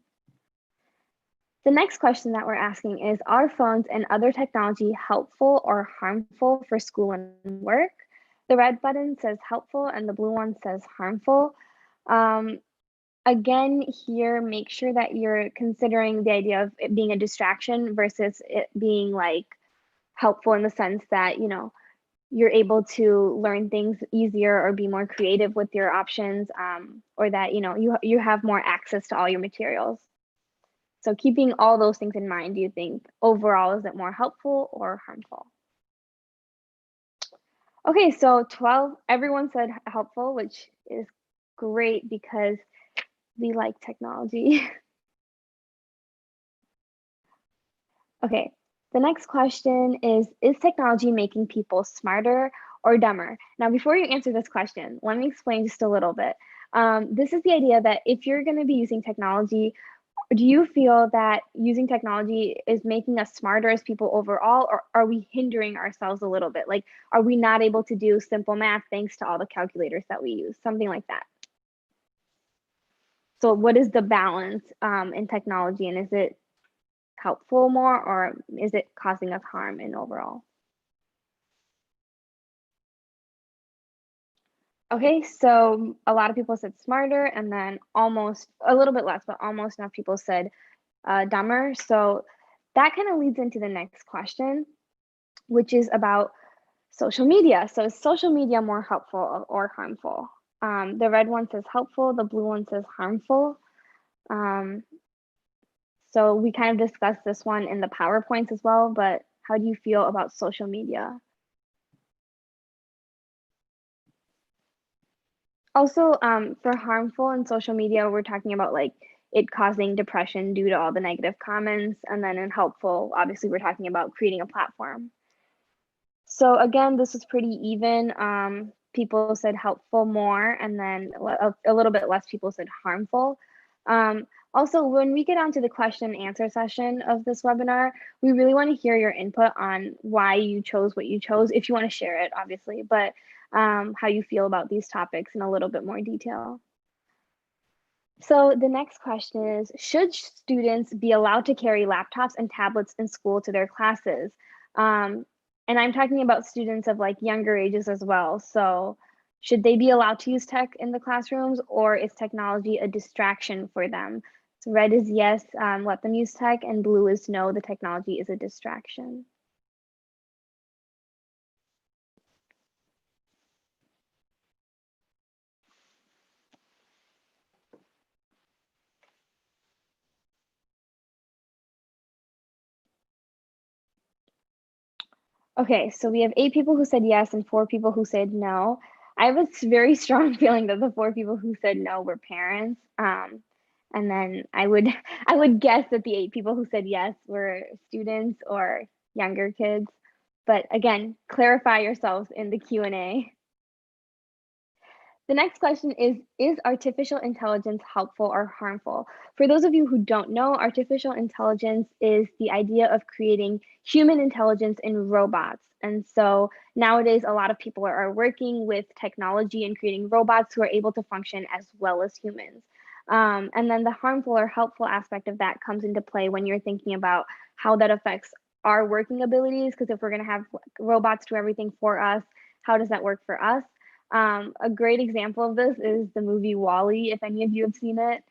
The next question that we're asking is, are phones and other technology helpful or harmful for school and work? The red button says helpful and the blue one says harmful. Again, here, make sure that you're considering the idea of it being a distraction versus it being like helpful in the sense that, you know, you're able to learn things easier or be more creative with your options, or that, you know, you have more access to all your materials. So keeping all those things in mind, do you think overall is it more helpful or harmful? Okay, so 12, everyone said helpful, which is great because we like technology. Okay, the next question is technology making people smarter or dumber? Now, before you answer this question, let me explain just a little bit. This is the idea that if you're going to be using technology, do you feel that using technology is making us smarter as people overall, or are we hindering ourselves a little bit? Like, are we not able to do simple math thanks to all the calculators that we use? Something like that. So what is the balance in technology, and is it helpful more, or is it causing us harm in overall? Okay, so a lot of people said smarter, and then almost a little bit less, but almost enough people said dumber. So that kind of leads into the next question, which is about social media. So is social media more helpful or harmful? The red one says helpful, the blue one says harmful. So we kind of discussed this one in the PowerPoints as well, but how do you feel about social media? Also, for harmful in social media, we're talking about like it causing depression due to all the negative comments. And then in helpful, obviously, we're talking about creating a platform. So again, this was pretty even. People said helpful more, and then a little bit less people said harmful. Also, when we get onto the question and answer session of this webinar, we really want to hear your input on why you chose what you chose, if you want to share it, obviously, but how you feel about these topics in a little bit more detail. So the next question is, should students be allowed to carry laptops and tablets in school to their classes? And I'm talking about students of like younger ages as well. So should they be allowed to use tech in the classrooms, or is technology a distraction for them? So red is yes, let them use tech, and blue is no, the technology is a distraction. Okay, so we have 8 people who said yes and 4 people who said no. I have a very strong feeling that the 4 people who said no were parents. And then I would guess that the 8 people who said yes were students or younger kids. But again, clarify yourselves in the Q&A. The next question is artificial intelligence helpful or harmful? For those of you who don't know, artificial intelligence is the idea of creating human intelligence in robots. And so nowadays, a lot of people are working with technology and creating robots who are able to function as well as humans. And then the harmful or helpful aspect of that comes into play when you're thinking about how that affects our working abilities, because if we're going to have robots do everything for us, how does that work for us? A great example of this is the movie WALL-E, if any of you have seen it.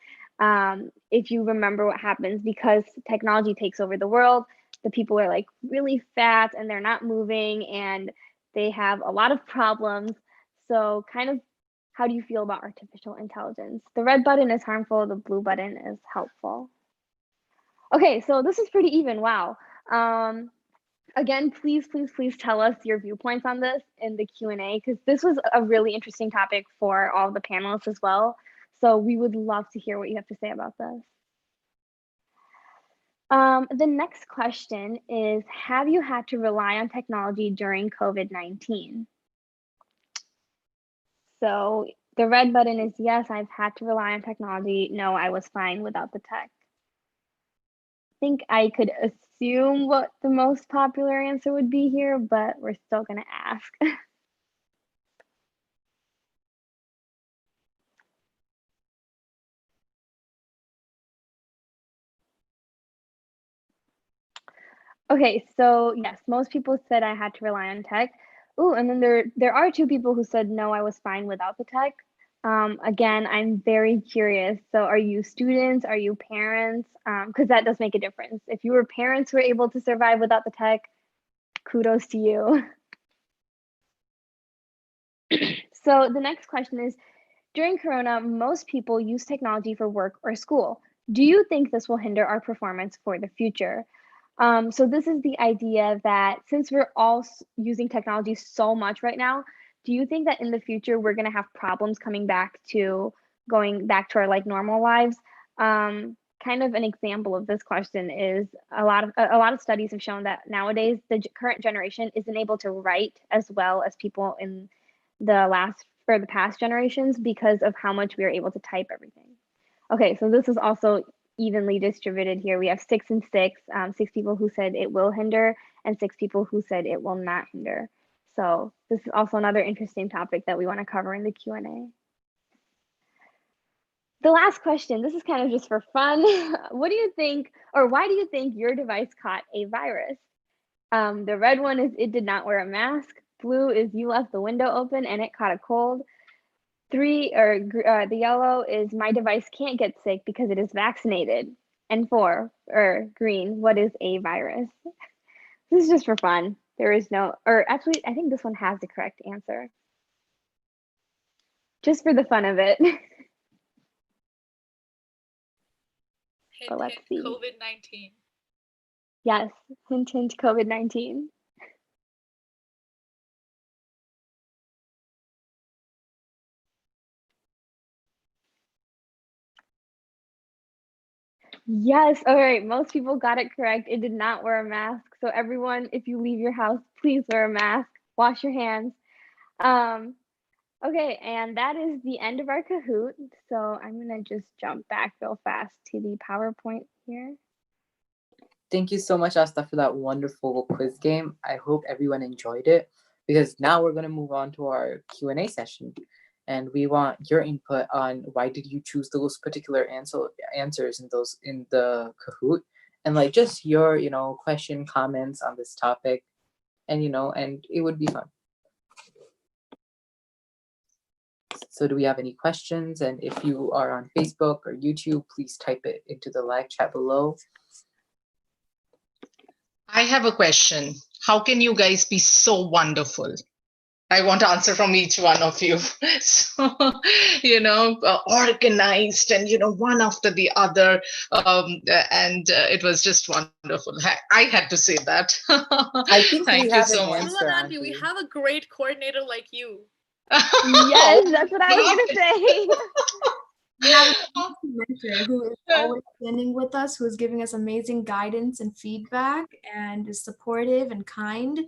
If you remember what happens, because technology takes over the world, the people are like really fat and they're not moving and they have a lot of problems. So kind of, how do you feel about artificial intelligence? The red button is harmful, the blue button is helpful. Okay, so this is pretty even, wow. Again, please tell us your viewpoints on this in the Q&A, because this was a really interesting topic for all the panelists as well. So we would love to hear what you have to say about this. The next question is, have you had to rely on technology during COVID-19? So the red button is yes, I've had to rely on technology. No, I was fine without the tech. I think I could assume what the most popular answer would be here, but we're still going to ask. Okay, so yes, most people said I had to rely on tech. Ooh, and then there are 2 people who said no, I was fine without the tech. Again, I'm very curious. So are you students? Are you parents? Because that does make a difference. If you were parents who were able to survive without the tech, kudos to you. So the next question is, during Corona, most people use technology for work or school. Do you think this will hinder our performance for the future? So this is the idea that since we're all using technology so much right now, do you think that in the future we're going to have problems going back to our like normal lives? Kind of an example of this question is a lot of studies have shown that nowadays the current generation isn't able to write as well as people in the past generations because of how much we are able to type everything. Okay, so this is also evenly distributed here. We have 6 and 6, 6 people who said it will hinder and 6 people who said it will not hinder. So this is also another interesting topic that we want to cover in the Q&A. The last question, this is kind of just for fun. What do you think, or why do you think your device caught a virus? The red one is it did not wear a mask. Blue is you left the window open and it caught a cold. 3 or the yellow is my device can't get sick because it is vaccinated. And 4 or green, what is a virus? This is just for fun. There is no, or actually, I think this one has the correct answer. Just for the fun of it. But let's see. COVID-19. Yes, hint, hint, COVID-19. Yes, all right, most people got it correct. It did not wear a mask. So everyone, if you leave your house, please wear a mask, wash your hands. Okay, and that is the end of our Kahoot. So I'm gonna just jump back real fast to the PowerPoint here. Thank you so much, Asta, for that wonderful quiz game. I hope everyone enjoyed it, because now we're going to move on to our Q&A session. And we want your input on why did you choose those particular answers in the Kahoot, and like just your question, comments on this topic, and and it would be fun. So do we have any questions? And if you are on Facebook or YouTube, please type it into the live chat below. I have a question. How can you guys be so wonderful? I want to answer from each one of you. So, organized and, one after the other. And it was just wonderful. I had to say that. I think Thank we you have so an much. answer. Auntie, we have a great coordinator like you. Yes, that's what I was going to say. We have a mentor who is always standing with us, who is giving us amazing guidance and feedback and is supportive and kind.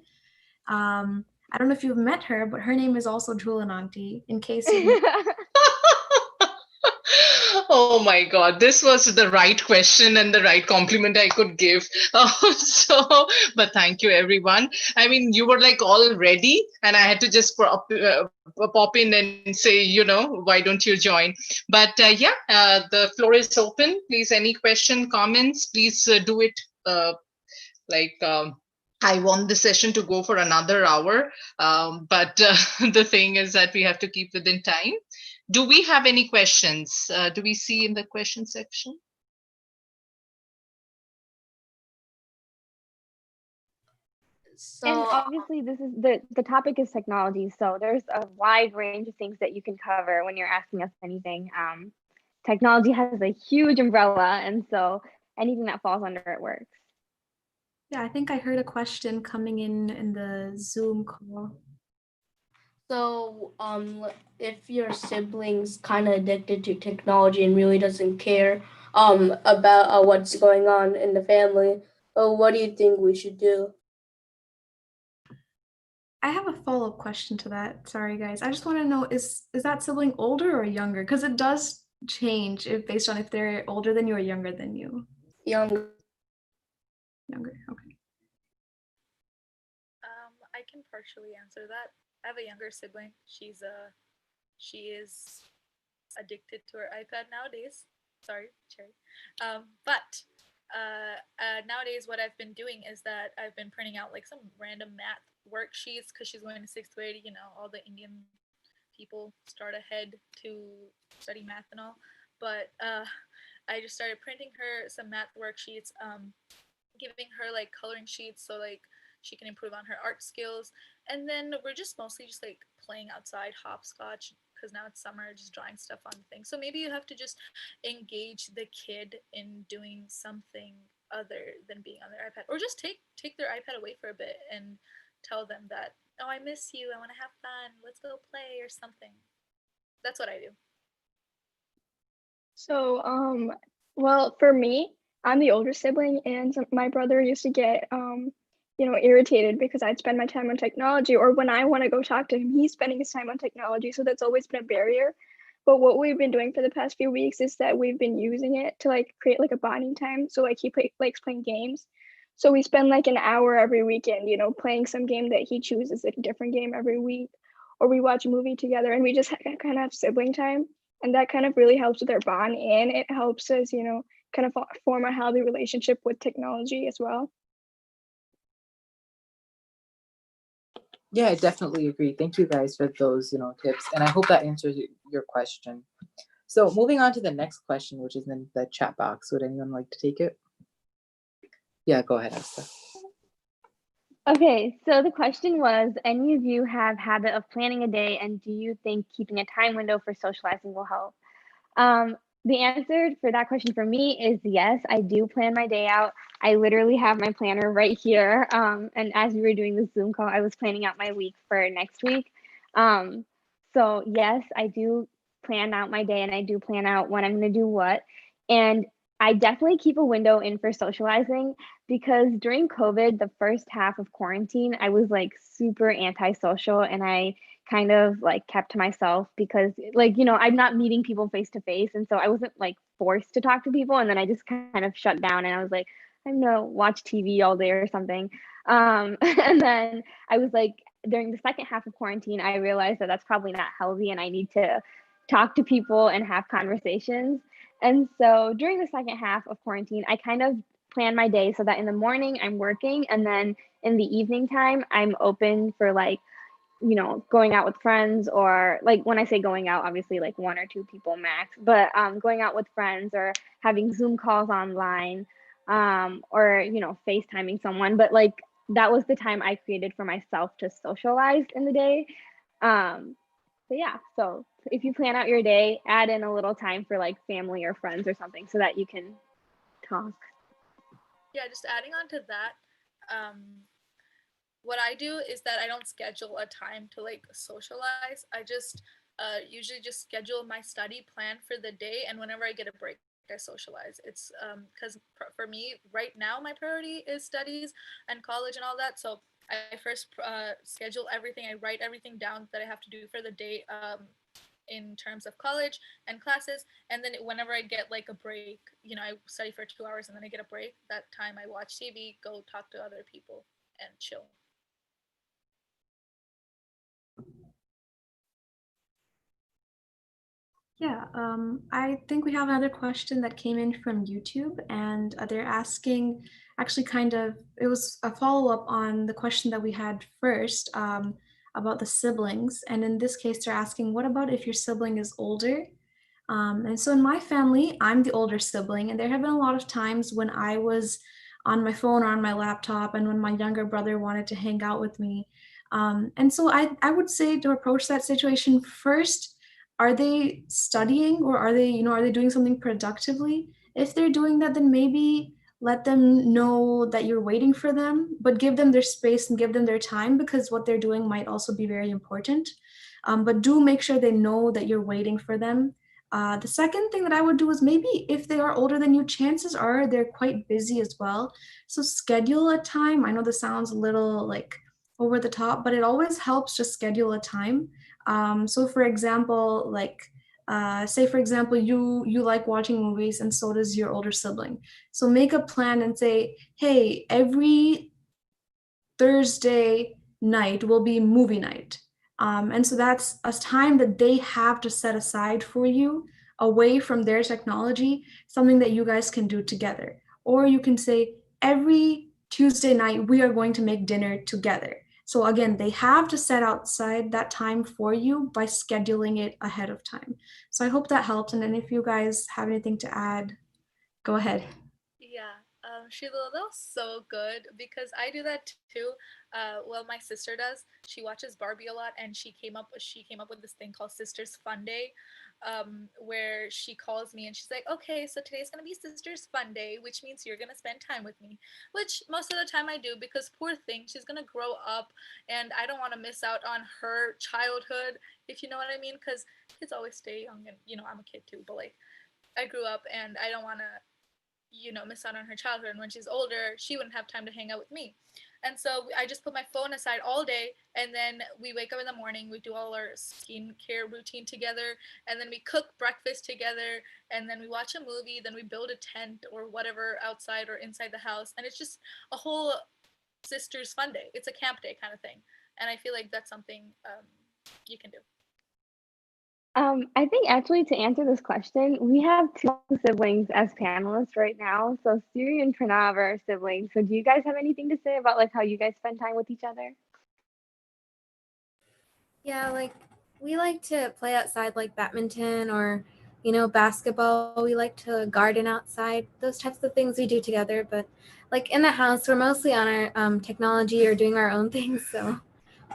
I don't know if you've met her, but her name is also Auntie, in case you Oh my God, this was the right question and the right compliment I could give. But thank you, everyone. I mean, you were like all ready, and I had to just pop in and say, why don't you join? But the floor is open. Please, any question, comments, please do it. I want the session to go for another hour, but the thing is that we have to keep within time. Do we have any questions? Do we see in the question section? So, and obviously this is the topic is technology. So there's a wide range of things that you can cover when you're asking us anything. Technology has a huge umbrella, and so anything that falls under it works. Yeah, I think I heard a question coming in the Zoom call. So, if your sibling's kind of addicted to technology and really doesn't care about what's going on in the family, what do you think we should do? I have a follow-up question to that. Sorry, guys. I just want to know, is that sibling older or younger? Because it does change based on if they're older than you or younger than you. Younger. Younger, okay. I can partially answer that. I have a younger sibling. She is addicted to her iPad nowadays. Sorry, Cherry. But nowadays, what I've been doing is that I've been printing out like some random math worksheets because she's going to sixth grade. You know, all the Indian people start ahead to study math and all. But I just started printing her some math worksheets, giving her like coloring sheets so like she can improve on her art skills. And then we're just mostly just like playing outside hopscotch because now it's summer, just drawing stuff on things. So maybe you have to just engage the kid in doing something other than being on their iPad, or just take their iPad away for a bit and tell them that, oh, I miss you, I want to have fun, let's go play or something. That's what I do. So, well, for me, I'm the older sibling, and my brother used to get, irritated because I'd spend my time on technology, or when I want to go talk to him, he's spending his time on technology. So that's always been a barrier. But what we've been doing for the past few weeks is that we've been using it to like create like a bonding time. So like he likes playing games. So we spend like an hour every weekend, playing some game that he chooses, a different game every week, or we watch a movie together, and we just kind of have sibling time. And that kind of really helps with our bond, and it helps us, kind of form a healthy relationship with technology as well. Yeah, I definitely agree. Thank you guys for those, tips. And I hope that answers your question. So moving on to the next question, which is in the chat box. Would anyone like to take it? Yeah, go ahead, Asta. Okay, so the question was, any of you have habit of planning a day, and do you think keeping a time window for socializing will help? The answer for that question for me is yes, I do plan my day out. I literally have my planner right here. And as we were doing the Zoom call, I was planning out my week for next week. So yes, I do plan out my day, and I do plan out when I'm going to do what. And I definitely keep a window in for socializing, because during COVID, the first half of quarantine, I was like super antisocial, and I kind of like kept to myself because like, I'm not meeting people face to face. And so I wasn't like forced to talk to people. And then I just kind of shut down, and I was like, I'm gonna watch TV all day or something. And then I was like, during the second half of quarantine, I realized that that's probably not healthy, and I need to talk to people and have conversations. And so during the second half of quarantine, I kind of plan my day so that in the morning I'm working, and then in the evening time I'm open for like, going out with friends, or like when I say going out, obviously like one or two people max, but going out with friends or having Zoom calls online, or, FaceTiming someone. But like that was the time I created for myself to socialize in the day. But yeah, so if you plan out your day, add in a little time for like family or friends or something so that you can talk. Yeah, just adding on to that, what I do is that I don't schedule a time to like socialize. I just usually just schedule my study plan for the day, and whenever I get a break, I socialize. It's because for me right now, my priority is studies and college and all that. So I first schedule everything. I write everything down that I have to do for the day, in terms of college and classes. And then whenever I get like a break, I study for 2 hours and then I get a break. That time I watch TV, go talk to other people, and chill. Yeah, I think we have another question that came in from YouTube, and they're asking, actually it was a follow-up on the question that we had first, about the siblings. And in this case, they're asking, what about if your sibling is older? And so in my family, I'm the older sibling, and there have been a lot of times when I was on my phone or on my laptop, and when my younger brother wanted to hang out with me. And so I would say to approach that situation first, are they studying, or are they doing something productively? If they're doing that, then maybe let them know that you're waiting for them, but give them their space and give them their time, because what they're doing might also be very important. But do make sure they know that you're waiting for them. The second thing that I would do is, maybe if they are older than you, chances are they're quite busy as well. So schedule a time. I know this sounds a little like over the top, but it always helps just schedule a time. So for example, say for example, you like watching movies and so does your older sibling. So make a plan and say, hey, every Thursday night will be movie night. And so that's a time that they have to set aside for you, away from their technology, something that you guys can do together. Or you can say, every Tuesday night, we are going to make dinner together. So again, they have to set outside that time for you by scheduling it ahead of time. So I hope that helps. And then if you guys have anything to add, go ahead. Yeah, Sheila, that was so good because I do that too. Well, my sister does. She watches Barbie a lot, and she came up with this thing called Sisters Fun Day, where she calls me and she's like, "Okay, so today's gonna be Sisters Fun Day, which means you're gonna spend time with me." Which most of the time I do, because poor thing, she's gonna grow up, and I don't want to miss out on her childhood, if you know what I mean. Because kids always stay young, and I'm a kid too, but like I grew up, and I don't want to miss out on her childhood. And when she's older, she wouldn't have time to hang out with me. And so I just put my phone aside all day, and then we wake up in the morning, we do all our skincare routine together, and then we cook breakfast together, and then we watch a movie, then we build a tent or whatever outside or inside the house. And it's just a whole sisters fun day. It's a camp day kind of thing. And I feel like that's something you can do. I think actually, to answer this question, we have two siblings as panelists right now. So Siri and Pranav are siblings. So do you guys have anything to say about like how you guys spend time with each other? Yeah, like we like to play outside, like badminton or basketball. We like to garden outside. Those types of things we do together. But like in the house, we're mostly on our technology or doing our own things. So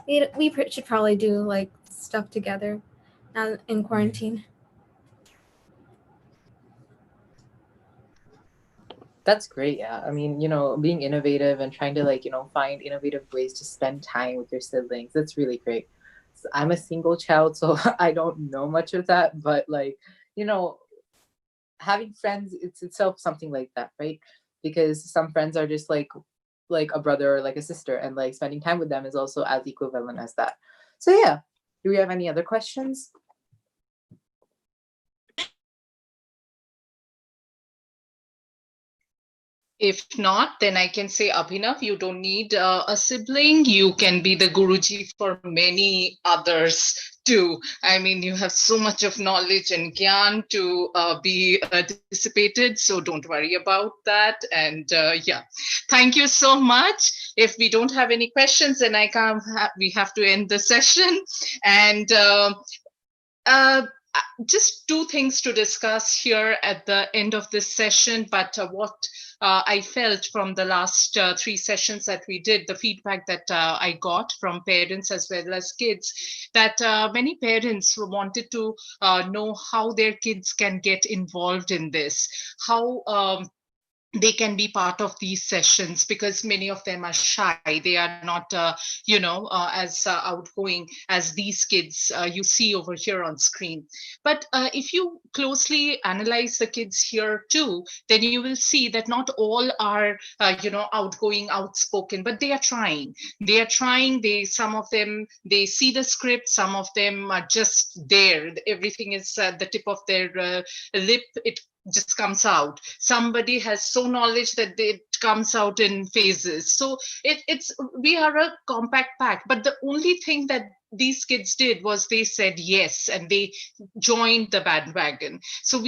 we should probably do like stuff together now in quarantine. That's great. Yeah. I mean, being innovative and trying to find innovative ways to spend time with your siblings. That's really great. So I'm a single child, so I don't know much of that, but having friends, it's itself something like that, right? Because some friends are just like a brother or like a sister, and like spending time with them is also as equivalent as that. So yeah. Do we have any other questions? If not, then I can say, Abhinav, you don't need a sibling. You can be the Guruji for many others too. I mean, you have so much of knowledge and gyan to be dissipated, so don't worry about that. And yeah, thank you so much. If we don't have any questions, then we have to end the session. And just two things to discuss here at the end of this session, but what I felt from the last three sessions that we did, the feedback that I got from parents as well as kids, that many parents wanted to know how their kids can get involved in this, how they can be part of these sessions, because many of them are shy. They are not, as outgoing as these kids you see over here on screen. But if you closely analyze the kids here too, then you will see that not all are, outgoing, outspoken, but they are trying. They are trying. Some of them, they see the script. Some of them are just there. Everything is at the tip of their lip. It just comes out. Somebody has so knowledge that it comes out in phases. So we are a compact pack. But the only thing that these kids did was they said yes, and they joined the bandwagon. So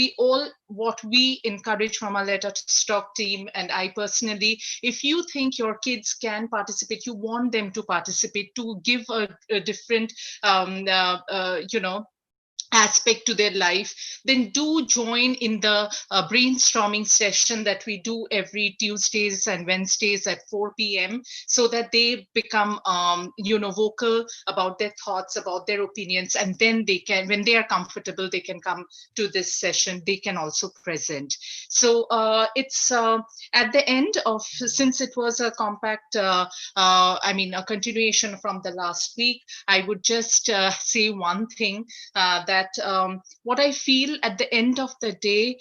what we encourage from our Let Us Talk team, and I personally, if you think your kids can participate, you want them to participate, to give a different, aspect to their life, then do join in the brainstorming session that we do every Tuesdays and Wednesdays at 4 p.m. so that they become vocal about their thoughts, about their opinions, and then they can, when they are comfortable, they can come to this session. They can also present. So it's at the end of, since it was a compact, a continuation from the last week, I would just say one thing, that what I feel at the end of the day,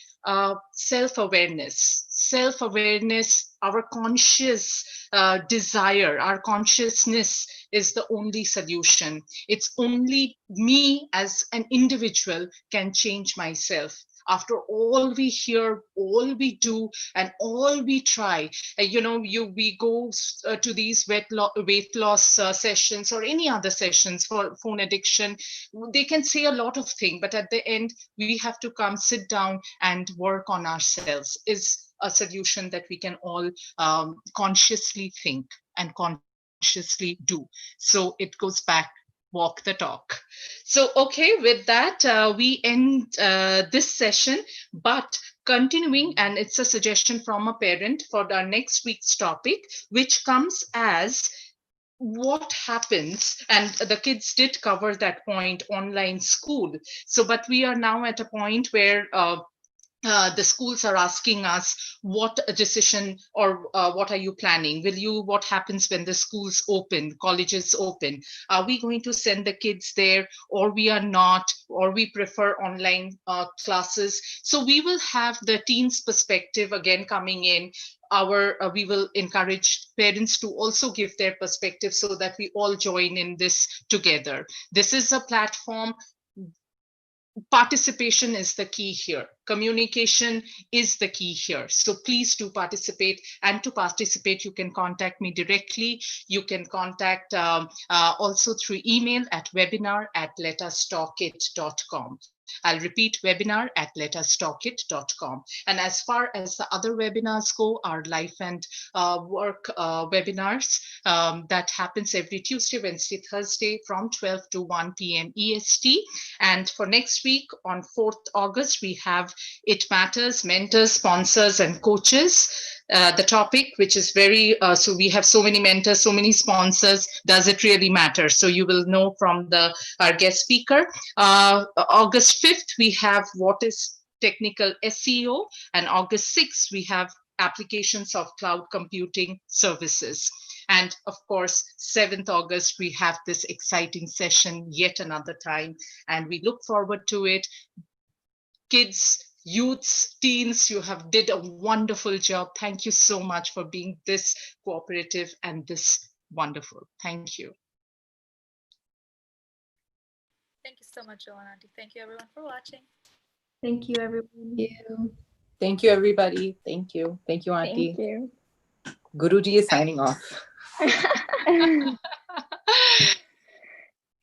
self-awareness, our conscious desire, our consciousness is the only solution. It's only me as an individual can change myself. After all we hear, all we do, and all we try, we go to these weight loss sessions or any other sessions for phone addiction. They can say a lot of things, but at the end, we have to come, sit down, and work on ourselves. Is a solution that we can all consciously think and consciously do. So it goes back, walk the talk. So, okay, with that, we end this session, but continuing, and it's a suggestion from a parent for our next week's topic, which comes as what happens, and the kids did cover that point, online school. So, but we are now at a point where the schools are asking us what a decision, or what are you planning? What happens when the schools open, colleges open? Are we going to send the kids there, or we are not, or we prefer online classes? So we will have the teens' perspective again coming in. We will encourage parents to also give their perspective so that we all join in this together. This is a platform. Participation is the key here. Communication is the key here. So please do participate. And to participate, you can contact me directly. You can contact also through email at webinar@letustalkit.com. I'll repeat, webinar@letustalkit.com. And as far as the other webinars go, our life and work webinars, that happens every Tuesday, Wednesday, Thursday from 12 to 1 p.m. EST. And for next week on 4th August, we have It Matters, Mentors, Sponsors, and Coaches. The topic, which is very, so we have so many mentors, so many sponsors, does it really matter? So you will know from our guest speaker. August 5th, we have what is technical SEO, and August 6th, we have applications of cloud computing services. And of course, 7th August, we have this exciting session yet another time, and we look forward to it. Kids, youths, teens, you have did a wonderful job. Thank you so much for being this cooperative and this wonderful. Thank you. Thank you so much, Joanna. Thank you, everyone, for watching. Thank you, everyone. Thank you, everybody. Thank you. Thank you, Auntie. Thank you. Guruji is signing off.